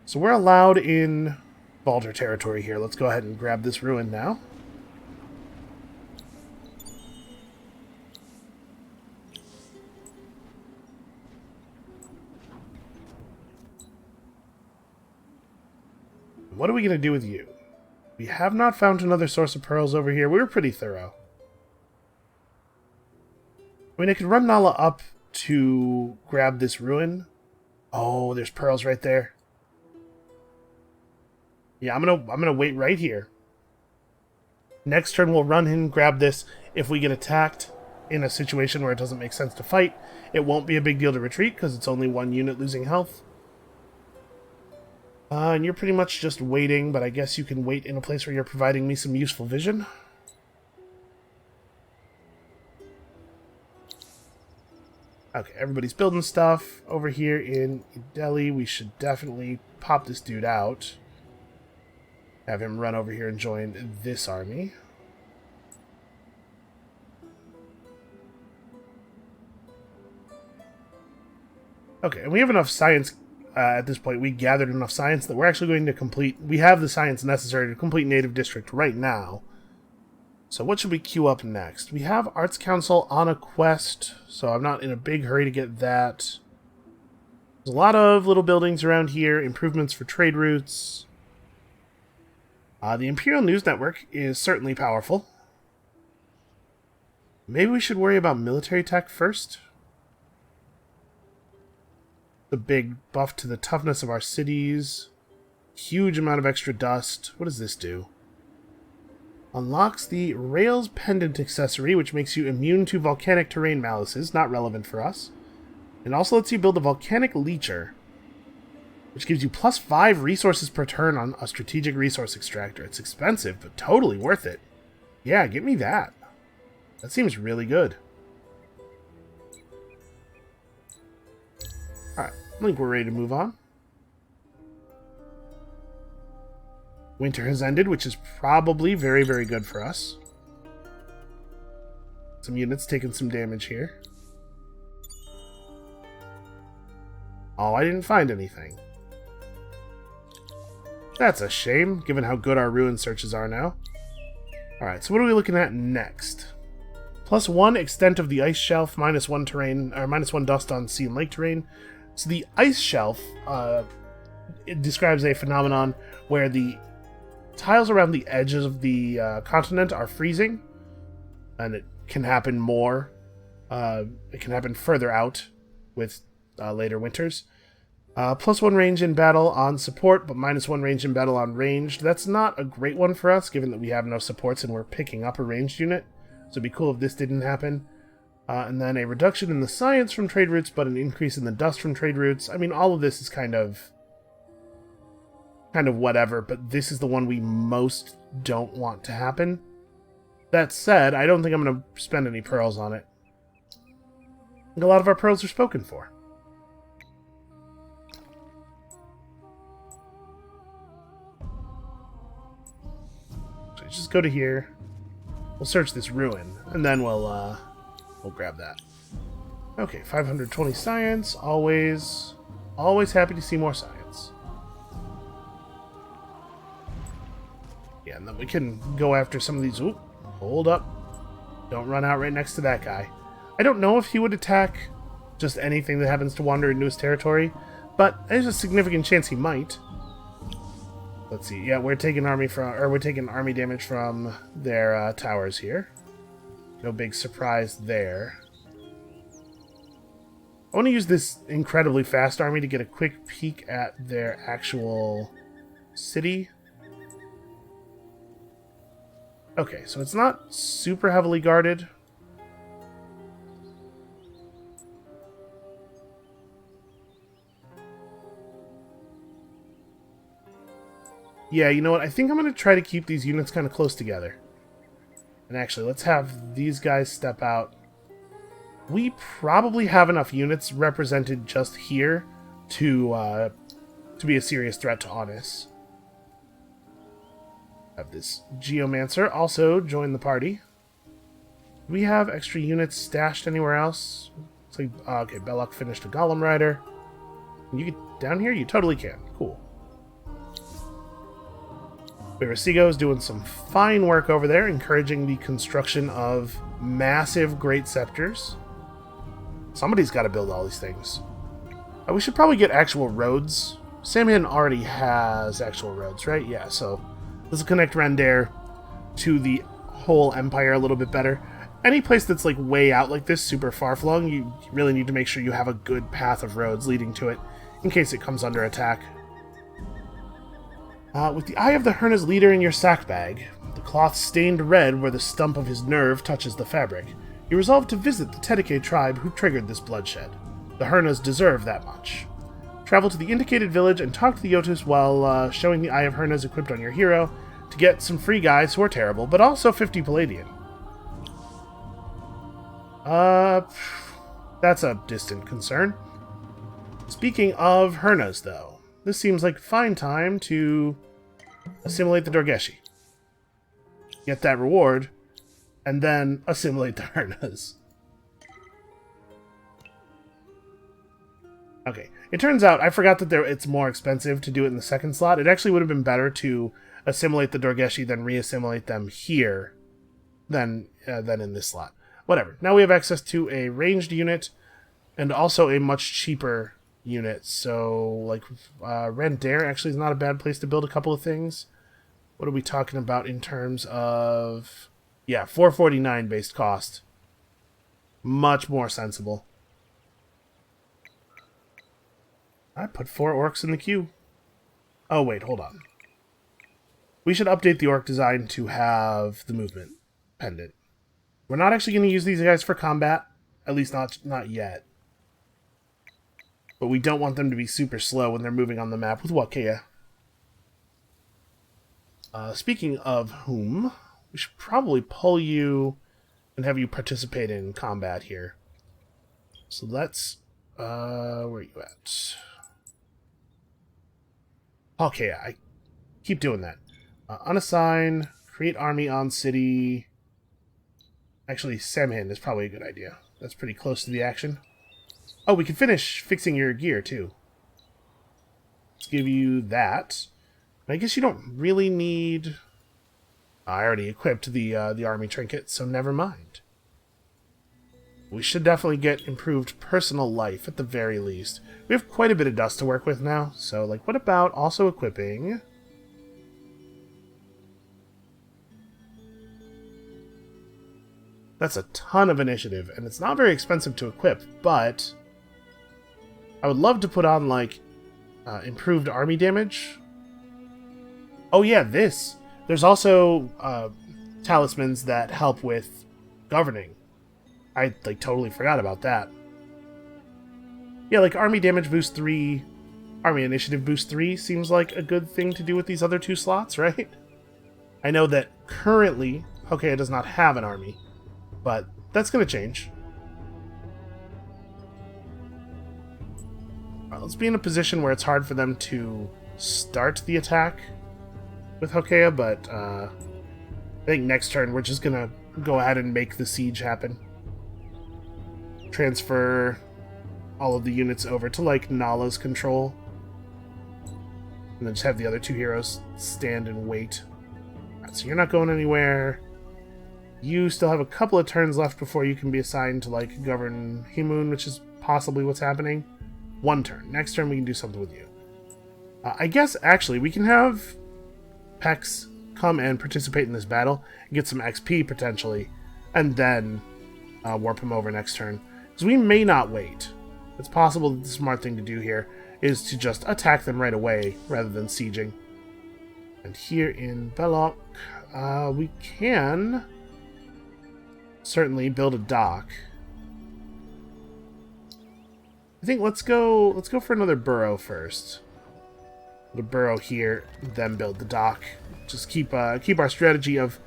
So we're allowed in Baldur territory here. Let's go ahead and grab this ruin now. What are we going to do with you? We have not found another source of pearls over here. We were pretty thorough. I mean, I could run Nala up to grab this ruin. Oh, there's pearls right there. Yeah, I'm gonna wait right here. Next turn we'll run in, grab this. If we get attacked in a situation where it doesn't make sense to fight, it won't be a big deal to retreat because it's only one unit losing health. And you're pretty much just waiting, but I guess you can wait in a place where you're providing me some useful vision. Okay, everybody's building stuff. Over here in Delhi, we should definitely pop this dude out. Have him run over here and join this army. Okay, and we have enough science at this point. We gathered enough science that we're actually going to complete... We have the science necessary to complete Native District right now. So what should we queue up next? We have Arts Council on a quest, so I'm not in a big hurry to get that. There's a lot of little buildings around here, improvements for trade routes. The Imperial News Network is certainly powerful. Maybe we should worry about military tech first? The big buff to the toughness of our cities. Huge amount of extra dust. What does this do? Unlocks the Rails Pendant accessory, which makes you immune to volcanic terrain malices. Not relevant for us. And also lets you build a volcanic leecher, which gives you +5 resources per turn on a strategic resource extractor. It's expensive, but totally worth it. Yeah, give me that. That seems really good. Alright, I think we're ready to move on. Winter has ended, which is probably very, very good for us. Some units taking some damage here. Oh, I didn't find anything. That's a shame, given how good our ruin searches are now. Alright, so what are we looking at next? +1 extent of the ice shelf, -1 terrain, or -1 dust on sea and lake terrain. So the ice shelf, it describes a phenomenon where the tiles around the edges of the continent are freezing, and it can happen more. It can happen further out with later winters. +1 range in battle on support, but -1 range in battle on ranged. That's not a great one for us, given that we have no supports and we're picking up a ranged unit. So it'd be cool if this didn't happen. And then a reduction in the science from trade routes, but an increase in the dust from trade routes. I mean, all of this is kind of whatever, but this is the one we most don't want to happen. That said, I don't think I'm going to spend any pearls on it. I think a lot of our pearls are spoken for. So just go to here. We'll search this ruin, and then we'll grab that. Okay, 520 science. Always happy to see more science. Yeah, and then we can go after some of these. Oop, hold up. Don't run out right next to that guy. I don't know if he would attack just anything that happens to wander into his territory, but there's a significant chance he might. Let's see. Yeah, we're taking army damage from their towers here. No big surprise there. I want to use this incredibly fast army to get a quick peek at their actual city. Okay, so it's not super heavily guarded. Yeah, you know what? I think I'm going to try to keep these units kind of close together. And actually, let's have these guys step out. We probably have enough units represented just here to be a serious threat to Honus. Have this Geomancer also join the party. Do we have extra units stashed anywhere else? Looks like, okay, Belloc finished a Golem Rider. Can you get down here? You totally can. Cool. Beresigo is doing some fine work over there, encouraging the construction of massive Great Scepters. Somebody's got to build all these things. We should probably get actual roads. Samhain already has actual roads, right? Yeah, so this will connect Rendair to the whole Empire a little bit better. Any place that's like way out like this, super far-flung, you really need to make sure you have a good path of roads leading to it in case it comes under attack. With the Eye of the Herna's leader in your sack bag, the cloth stained red where the stump of his nerve touches the fabric, you resolve to visit the Tedike tribe who triggered this bloodshed. The Hernas deserve that much. Travel to the indicated village and talk to the Yotus while showing the Eye of Hernas equipped on your hero to get some free guys who are terrible, but also 50 Palladian. That's a distant concern. Speaking of Hernas, though, this seems like a fine time to assimilate the Dorgeshi. Get that reward, and then assimilate the Hernas. Okay, it turns out I forgot that it's more expensive to do it in the second slot. It actually would have been better to assimilate the Dorgeshi than re-assimilate them here than in this slot. Whatever. Now we have access to a ranged unit and also a much cheaper unit. So, like, Rendare actually is not a bad place to build a couple of things. What are we talking about in terms of... Yeah, 449 based cost. Much more sensible. I put 4 orcs in the queue. Oh, wait, hold on. We should update the orc design to have the movement pendant. We're not actually going to use these guys for combat. At least not yet. But we don't want them to be super slow when they're moving on the map with Wakea. Speaking of whom, we should probably pull you and have you participate in combat here. So let's... where are you at? Okay, I keep doing that. Unassign, create army on city. Actually, Samhain is probably a good idea. That's pretty close to the action. Oh, we can finish fixing your gear, too. Let's give you that. I guess you don't really need... I already equipped the army trinket, so never mind. We should definitely get improved personal life, at the very least. We have quite a bit of dust to work with now, so, like, what about also equipping... That's a ton of initiative, and it's not very expensive to equip, but... I would love to put on, like, improved army damage. Oh yeah, this! There's also talismans that help with governing. I, like, totally forgot about that. Yeah, like, army damage boost 3, army initiative boost 3 seems like a good thing to do with these other 2 slots, right? I know that currently, Hokea does not have an army, but that's going to change. Right, let's be in a position where it's hard for them to start the attack with Hokea, but I think next turn we're just going to go ahead and make the siege happen. Transfer all of the units over to, like, Nala's control. And then just have the other 2 heroes stand and wait. Right, so you're not going anywhere. You still have a couple of turns left before you can be assigned to, like, govern Himun, which is possibly what's happening. 1 turn. Next turn we can do something with you. I guess, actually, we can have Pex come and participate in this battle, and get some XP, potentially, and then warp him over next turn. Because we may not wait. It's possible that the smart thing to do here is to just attack them right away, rather than sieging. And here in Belloc, we can certainly build a dock. I think let's go for another burrow first. The burrow here, then build the dock. Just keep our strategy of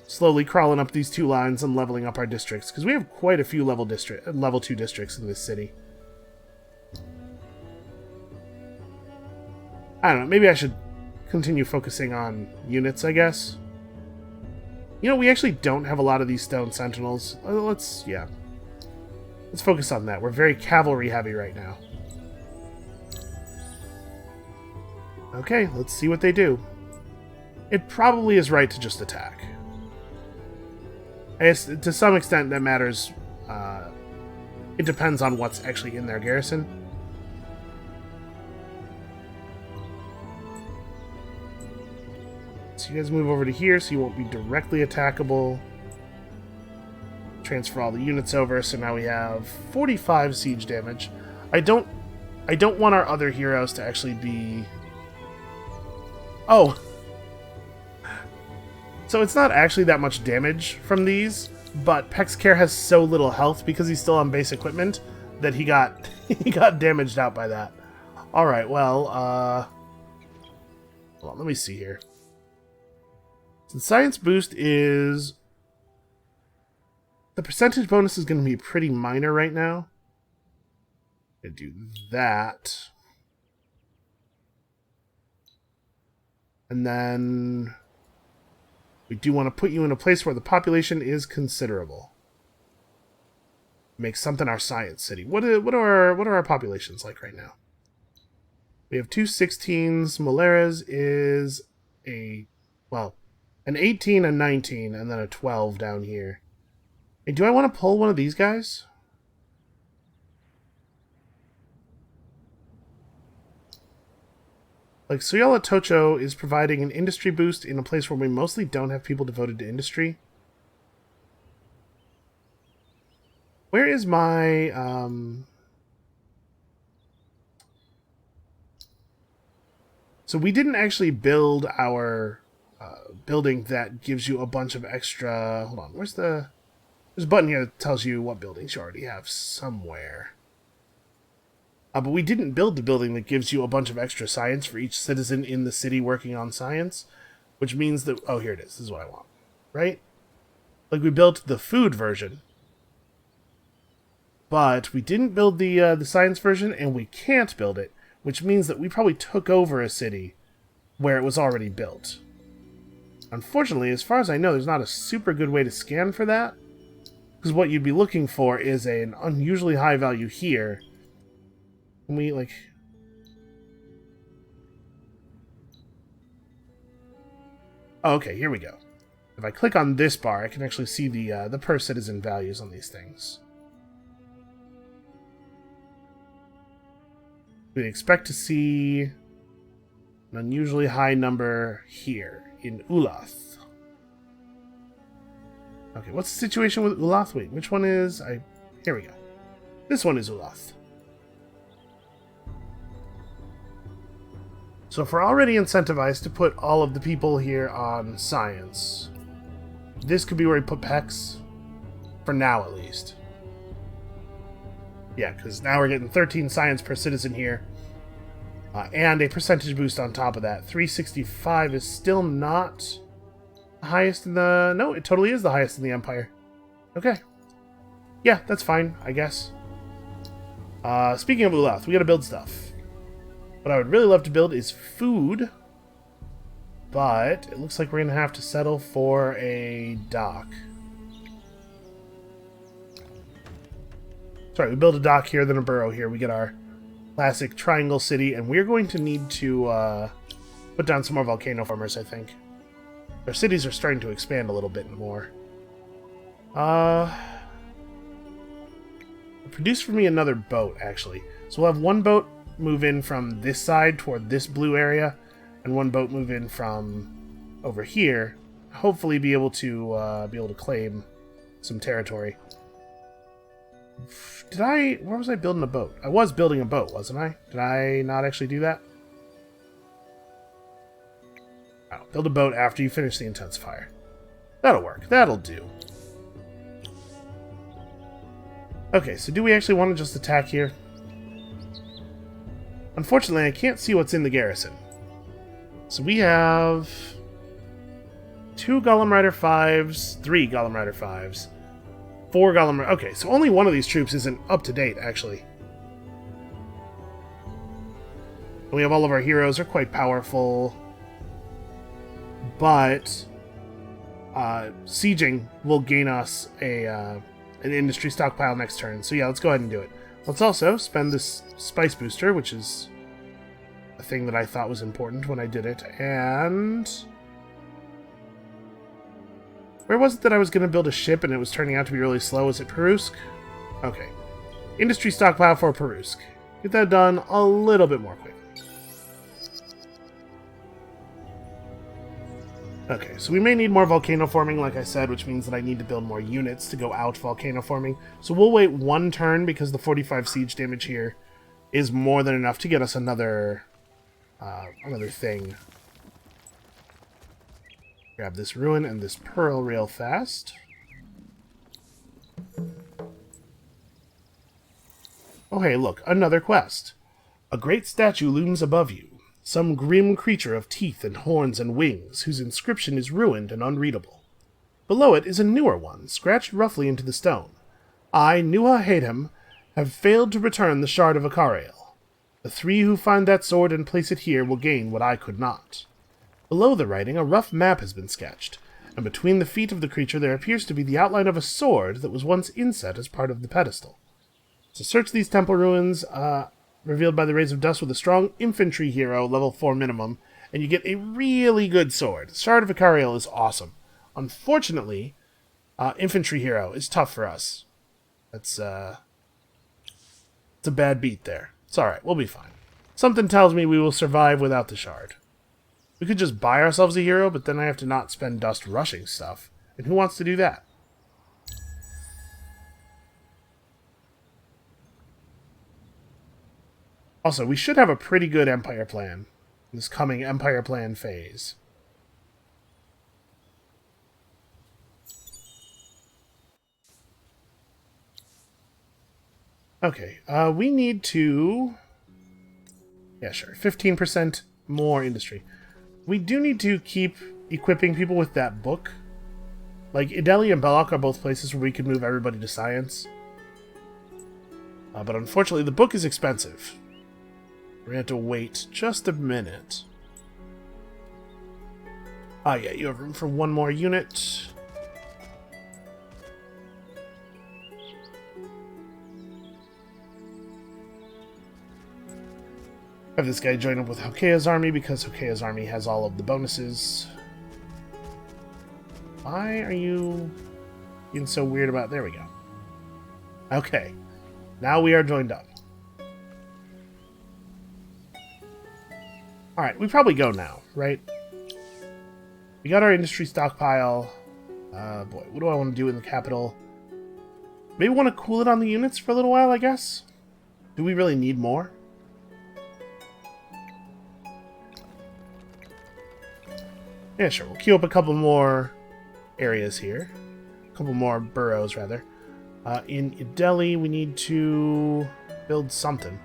slowly crawling up these 2 lines and leveling up our districts, because we have quite a few level 2 districts in this city. I don't know, maybe I should continue focusing on units, I guess. You know, we actually don't have a lot of these stone sentinels. Let's focus on that. We're very cavalry heavy right now. Okay, let's see what they do. It probably is right to just attack. I guess, to some extent, that matters. It depends on what's actually in their garrison. So you guys move over to here so you won't be directly attackable. Transfer all the units over, so now we have 45 siege damage. I don't want our other heroes to actually be... Oh! So it's not actually that much damage from these, but Pexcare has so little health because he's still on base equipment that he got he got damaged out by that. Alright, well, hold on, let me see here. So the science boost is... The percentage bonus is going to be pretty minor right now. I'm going to do that. And then we do want to put you in a place where the population is considerable. Make something our science city. What are our populations like right now? We have 2 16s. Malares is a... Well, An 18, a 19, and then a 12 down here. Hey, do I want to pull one of these guys? Like, Suyala Tocho is providing an industry boost in a place where we mostly don't have people devoted to industry. Where is my, So we didn't actually build our building that gives you a bunch of extra... Hold on, there's a button here that tells you what buildings you already have somewhere. But we didn't build the building that gives you a bunch of extra science for each citizen in the city working on science, which means that... Oh, here it is. This is what I want. Right? Like, we built the food version, but we didn't build the science version, and we can't build it, which means that we probably took over a city where it was already built. Unfortunately, as far as I know, there's not a super good way to scan for that, because what you'd be looking for is an unusually high value here. Can we, like... Oh, okay, here we go. If I click on this bar, I can actually see the per citizen values on these things. We expect to see an unusually high number here in Ulath. Okay, what's the situation with Ulath? Wait, which one is... Here we go. This one is Ulath. So if we're already incentivized to put all of the people here on science, this could be where we put PEX, for now at least. Yeah, because now we're getting 13 science per citizen here, and a percentage boost on top of that. 365 is still not the highest in the... No, it totally is the highest in the Empire. Okay. Yeah, that's fine, I guess. Speaking of Ulath, we gotta build stuff. What I would really love to build is food, but it looks like we're going to have to settle for a dock. Sorry, we build a dock here, then a burrow here. We get our classic triangle city, and we're going to need to put down some more volcano farmers, I think. Our cities are starting to expand a little bit more. Produce for me another boat, actually. So we'll have one boat move in from this side toward this blue area, and one boat move in from over here. Hopefully be able to claim some territory. Where was I building a boat? I was building a boat, wasn't I? Did I not actually do that? Oh, build a boat after you finish the intensifier. That'll work. That'll do. Okay, so do we actually want to just attack here? Unfortunately, I can't see what's in the garrison. So we have 2 Golem Rider 5s, 3 Golem Rider 5s, 4 Golem Rider... Okay, so only one of these troops isn't up to date, actually. And we have all of our heroes are quite powerful, but sieging will gain us an industry stockpile next turn. So yeah, let's go ahead and do it. Let's also spend this spice booster, which is a thing that I thought was important when I did it. And where was it that I was going to build a ship and it was turning out to be really slow? Was it Perusk? Okay. Industry stockpile for Perusk. Get that done a little bit more quickly. Okay, so we may need more volcano forming, like I said, which means that I need to build more units to go out volcano forming. So we'll wait one turn because the 45 siege damage here is more than enough to get us another thing. Grab this ruin and this pearl real fast. Oh hey, look, another quest. A great statue looms above you. Some grim creature of teeth and horns and wings, whose inscription is ruined and unreadable. Below it is a newer one, scratched roughly into the stone. I, Nuha Hadem, have failed to return the shard of Akarael. The 3 who find that sword and place it here will gain what I could not. Below the writing, a rough map has been sketched, and between the feet of the creature there appears to be the outline of a sword that was once inset as part of the pedestal. So search these temple ruins, revealed by the rays of dust with a strong infantry hero, level 4 minimum, and you get a really good sword. Shard of Icariel is awesome. Unfortunately, infantry hero is tough for us. It's a bad beat there. It's alright, we'll be fine. Something tells me we will survive without the shard. We could just buy ourselves a hero, but then I have to not spend dust rushing stuff. And who wants to do that? Also, we should have a pretty good Empire plan in this coming Empire plan phase. Okay, we need to... Yeah, sure. 15% more industry. We do need to keep equipping people with that book. Like, Ideli and Belloc are both places where we could move everybody to science. But unfortunately, the book is expensive. We're going to have to wait just a minute. Ah, yeah, you have room for one more unit. Have this guy join up with Hokea's army because Hokea's army has all of the bonuses. Why are you being so weird about... There we go. Okay. Now we are joined up. Alright, we probably go now, right? We got our industry stockpile. Boy, what do I want to do in the capital? Maybe want to cool it on the units for a little while, I guess? Do we really need more? Yeah, sure. We'll queue up a couple more areas here. A couple more boroughs, rather. In Ideli, we need to build something.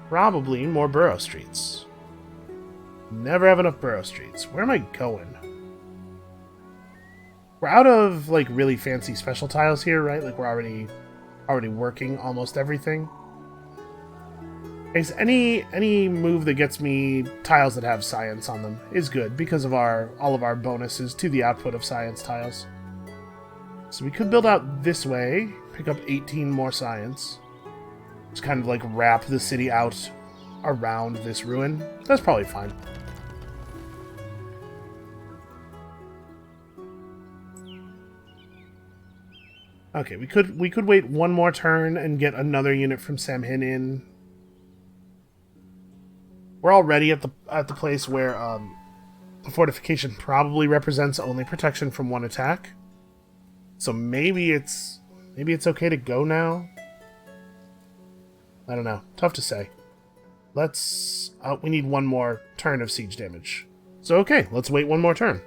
Probably more borough streets. Never have enough borough streets. Where am I going? We're out of, like, really fancy special tiles here, right? Like, we're already working almost everything. Any move that gets me tiles that have science on them is good because of all of our bonuses to the output of science tiles. So we could build out this way, pick up 18 more science. Just kind of like wrap the city out around this ruin. That's probably fine. Okay, we could wait one more turn and get another unit from Samhin in. We're already at the place where the fortification probably represents only protection from one attack. So maybe it's okay to go now. I don't know. Tough to say. Let's... we need one more turn of siege damage. So okay, let's wait one more turn.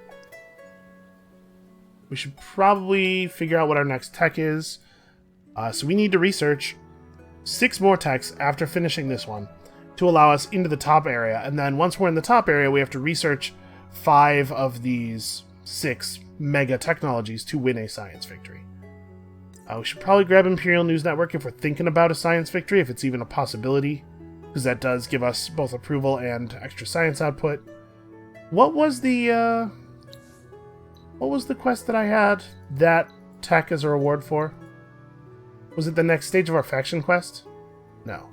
We should probably figure out what our next tech is. So we need to research 6 more techs after finishing this one to allow us into the top area. And then once we're in the top area, we have to research 5 of these 6 mega technologies to win a science victory. We should probably grab Imperial News Network if we're thinking about a science victory, if it's even a possibility, because that does give us both approval and extra science output. What was the quest that I had that tech as a reward for? Was it the next stage of our faction quest? No.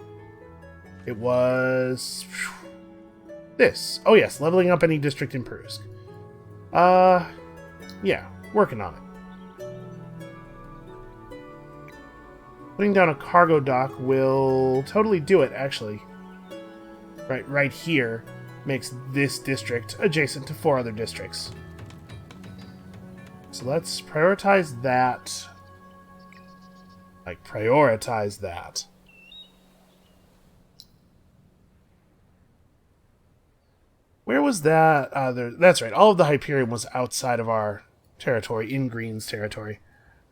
It was... this. Oh yes, leveling up any district in Perusk. Yeah, working on it. Putting down a cargo dock will totally do it, actually. Right here makes this district adjacent to 4 other districts. So let's prioritize that. Like, prioritize that. Where was that? That's right. All of the Hyperion was outside of our territory, in Green's territory.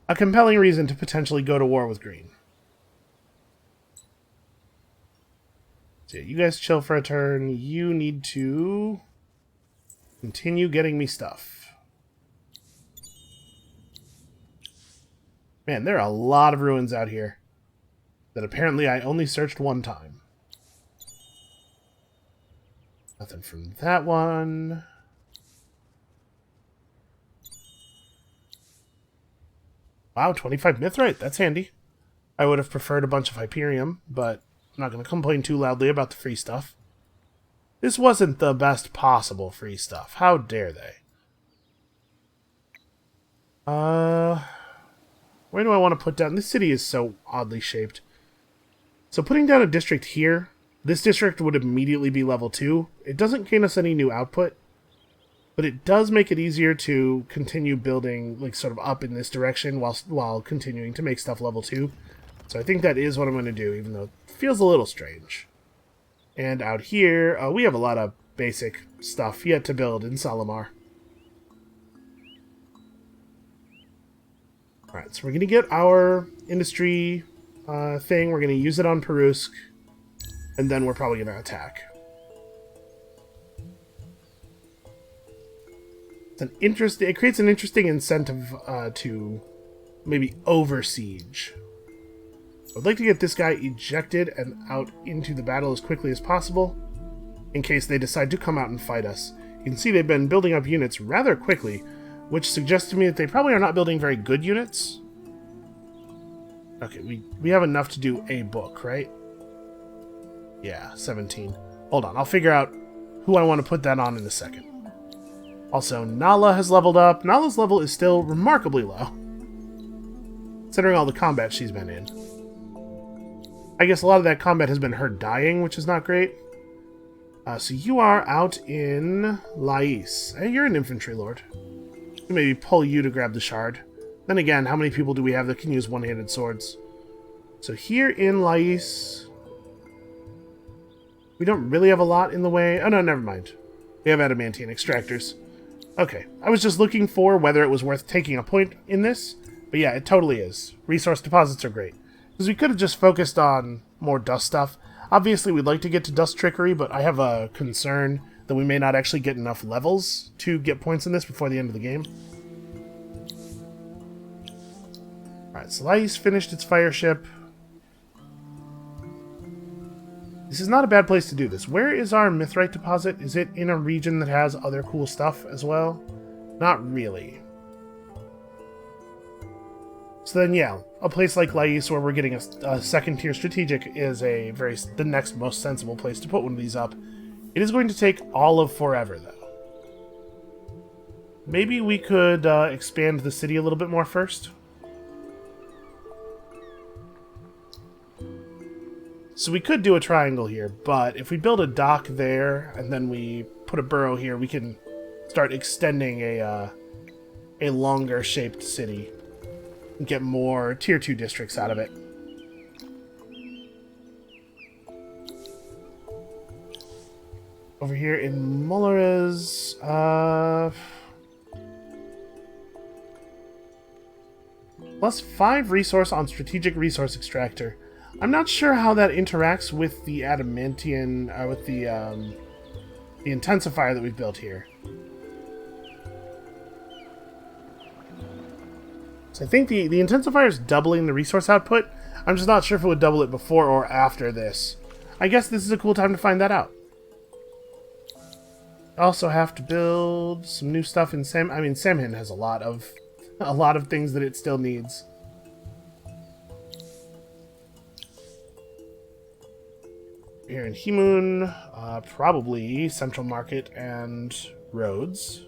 A compelling reason to potentially go to war with Green. So you guys chill for a turn. You need to continue getting me stuff. Man, there are a lot of ruins out here that apparently I only searched one time. Nothing from that one. Wow, 25 Mithrite. That's handy. I would have preferred a bunch of Hyperium, but I'm not going to complain too loudly about the free stuff. This wasn't the best possible free stuff. How dare they? Where do I want to put down? This city is so oddly shaped. So putting down a district here, this district would immediately be level 2. It doesn't gain us any new output, but it does make it easier to continue building, like, sort of up in this direction while continuing to make stuff level 2. So I think that is what I'm going to do, even though it feels a little strange. And out here, we have a lot of basic stuff yet to build in Salamar. Alright, so we're going to get our industry thing. We're going to use it on Perusk, and then we're probably going to attack. It creates an interesting incentive to maybe over-siege. I'd like to get this guy ejected and out into the battle as quickly as possible, in case they decide to come out and fight us. You can see they've been building up units rather quickly, which suggests to me that they probably are not building very good units. Okay, we have enough to do a book, right? Yeah, 17. Hold on, I'll figure out who I want to put that on in a second. Also, Nala has leveled up. Nala's level is still remarkably low, considering all the combat she's been in. I guess a lot of that combat has been her dying, which is not great. So you are out in Lais. Hey, you're an infantry lord. Maybe pull you to grab the shard. Then again, how many people do we have that can use one-handed swords? So here in Lais, we don't really have a lot in the way. Oh no, never mind. We have adamantine extractors. Okay, I was just looking for whether it was worth taking a point in this, but yeah, it totally is. Resource deposits are great. Because we could have just focused on more dust stuff. Obviously, we'd like to get to dust trickery, but I have a concern that we may not actually get enough levels to get points in this before the end of the game. Alright, Slice finished its fire ship. This is not a bad place to do this. Where is our mithrite deposit? Is it in a region that has other cool stuff as well? Not really. So then, yeah, a place like Lais where we're getting a second-tier strategic is the next most sensible place to put one of these up. It is going to take all of forever, though. Maybe we could expand the city a little bit more first. So we could do a triangle here, but if we build a dock there and then we put a burrow here, we can start extending a longer-shaped city and get more Tier 2 districts out of it. Over here in Molores, plus 5 resource on strategic resource extractor. I'm not sure how that interacts with the adamantian, with the intensifier that we've built here. So I think the intensifier is doubling the resource output. I'm just not sure if it would double it before or after this. I guess this is a cool time to find that out. I also have to build some new stuff in Samhin has a lot of things that it still needs. Here in Himun, probably Central Market and roads.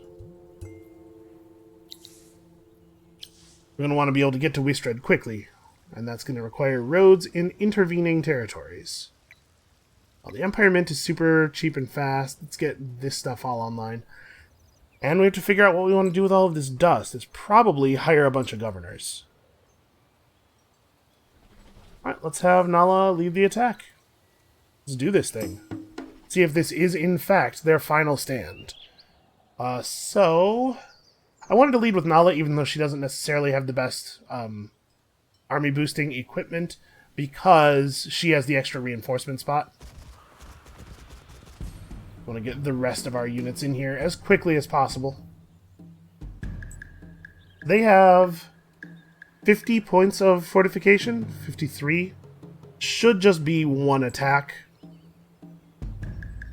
We're going to want to be able to get to Wistred quickly, and that's going to require roads in intervening territories. Well, the Empire Mint is super cheap and fast. Let's get this stuff all online. And we have to figure out what we want to do with all of this dust. It's probably hire a bunch of governors. Alright, let's have Nala lead the attack. Let's do this thing. See if this is, in fact, their final stand. So I wanted to lead with Nala, even though she doesn't necessarily have the best army boosting equipment, because she has the extra reinforcement spot. I want to get the rest of our units in here as quickly as possible. They have 50 points of fortification, 53. Should just be one attack.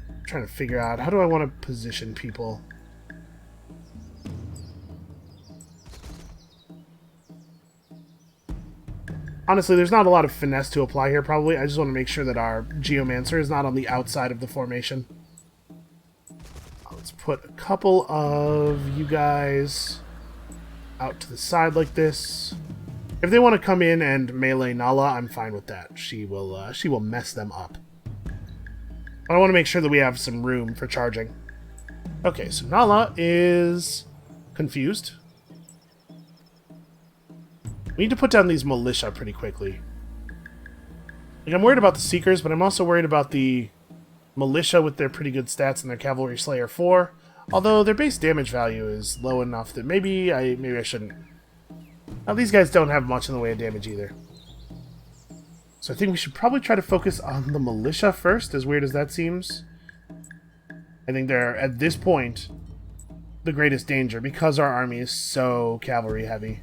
I'm trying to figure out, how do I want to position people? Honestly, there's not a lot of finesse to apply here, probably. I just want to make sure that our Geomancer is not on the outside of the formation. put a couple of you guys out to the side like this. If they want to come in and melee Nala, I'm fine with that. She will mess them up. But I want to make sure that we have some room for charging. Okay, so Nala is confused. We need to put down these militia pretty quickly. Like, I'm worried about the Seekers, but I'm also worried about the militia with their pretty good stats and their Cavalry Slayer 4. Although their base damage value is low enough that maybe I shouldn't. Now, these guys don't have much in the way of damage either. So I think we should probably try to focus on the militia first, as weird as that seems. I think they're, at this point, the greatest danger, because our army is so cavalry heavy.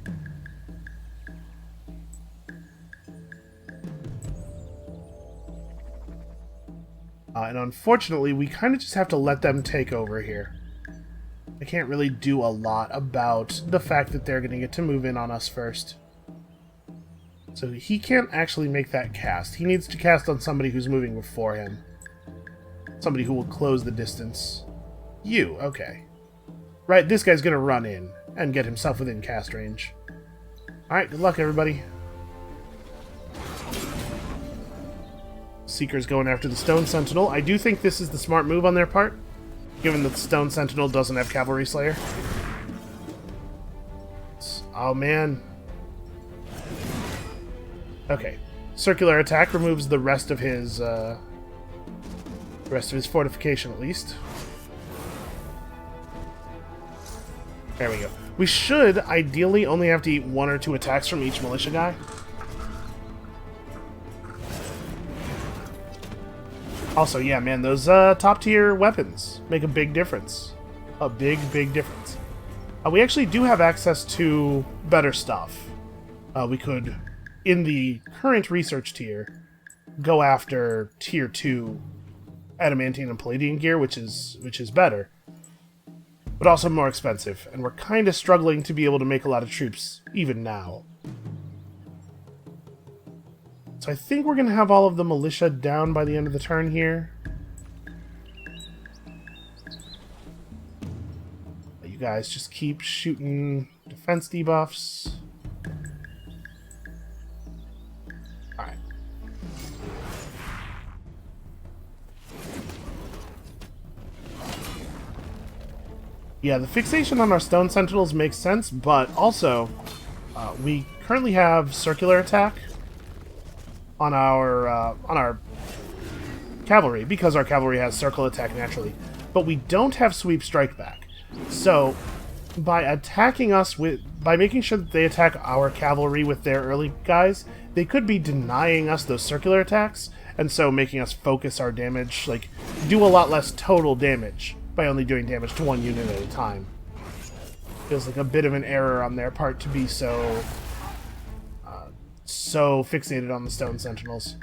And unfortunately, we kind of just have to let them take over here. I can't really do a lot about the fact that they're going to get to move in on us first. So he can't actually make that cast. He needs to cast on somebody who's moving before him. Somebody who will close the distance. You, okay. Right, this guy's going to run in and get himself within cast range. Alright, good luck, everybody. Seeker's going after the Stone Sentinel. I do think this is the smart move on their part, given that the Stone Sentinel doesn't have Cavalry Slayer. Oh, man. Okay. Circular attack removes the rest of his fortification, at least. There we go. We should ideally only have to eat 1 or 2 attacks from each militia guy. Also, yeah, man, those top-tier weapons make a big difference. A big, big difference. We actually do have access to better stuff. We could, in the current research tier, go after tier 2 adamantine and palladium gear, which is better, but also more expensive. And we're kind of struggling to be able to make a lot of troops even now. So I think we're going to have all of the militia down by the end of the turn here. You guys just keep shooting defense debuffs. Alright. Yeah, the fixation on our Stone Sentinels makes sense, but also we currently have circular attack on our cavalry, because our cavalry has circle attack naturally, but we don't have sweep strike back. So by attacking us by making sure that they attack our cavalry with their early guys, they could be denying us those circular attacks, and so making us focus our damage, like do a lot less total damage by only doing damage to 1 unit at a time. Feels like a bit of an error on their part to be so fixated on the Stone Sentinels.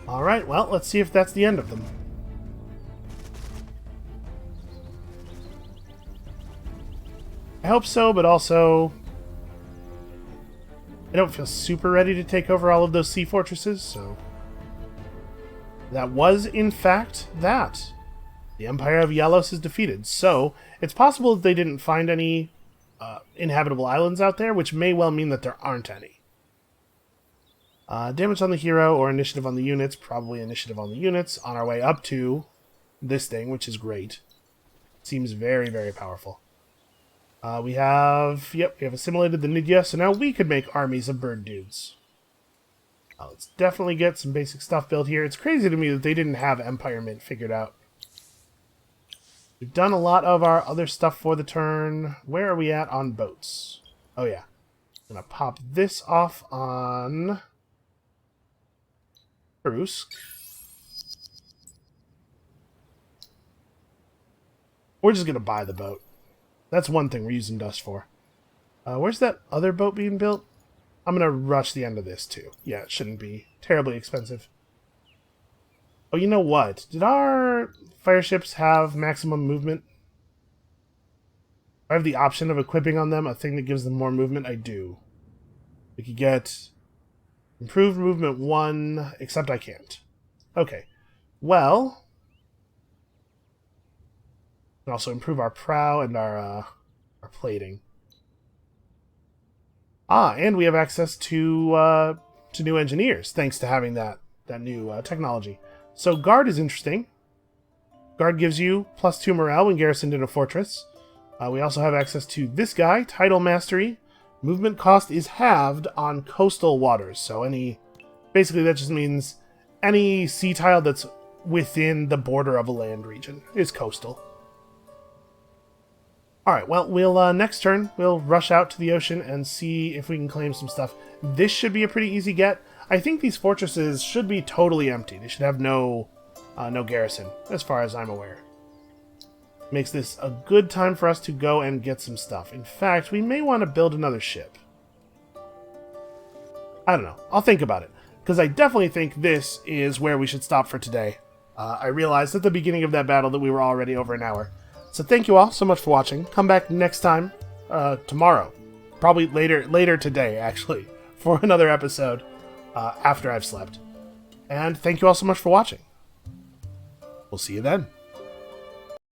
Alright, well, let's see if that's the end of them. I hope so, but also I don't feel super ready to take over all of those sea fortresses, so that was, in fact, that. The Empire of Yalos is defeated. So, it's possible that they didn't find any inhabitable islands out there, which may well mean that there aren't any. Damage on the hero or initiative on the units. Probably initiative on the units. On our way up to this thing, which is great. Seems very, very powerful. We have assimilated the Nidya, so now we could make armies of bird dudes. Let's definitely get some basic stuff built here. It's crazy to me that they didn't have Empire Mint figured out. We've done a lot of our other stuff for the turn. Where are we at on boats? Oh yeah. I'm going to pop this off on Perusk. We're just going to buy the boat. That's one thing we're using dust for. Where's that other boat being built? I'm going to rush the end of this, too. Yeah, it shouldn't be terribly expensive. Oh, you know what? Did our fire ships have maximum movement? I have the option of equipping on them a thing that gives them more movement. I do. We could get improved movement 1, except I can't. Okay. Well, we can also improve our prow and our plating. And we have access to new engineers, thanks to having that new technology. So guard is interesting. Guard gives you +2 morale when garrisoned in a fortress. We also have access to this guy, Tidal Mastery. Movement cost is halved on coastal waters. So basically that just means any sea tile that's within the border of a land region is coastal. Alright, well, we'll next turn, we'll rush out to the ocean and see if we can claim some stuff. This should be a pretty easy get. I think these fortresses should be totally empty. They should have no garrison, as far as I'm aware. Makes this a good time for us to go and get some stuff. In fact, we may want to build another ship. I don't know. I'll think about it, because I definitely think this is where we should stop for today. I realized at the beginning of that battle that we were already over an hour. So thank you all so much for watching. Come back next time, tomorrow. Probably later today, actually, for another episode after I've slept. And thank you all so much for watching. We'll see you then.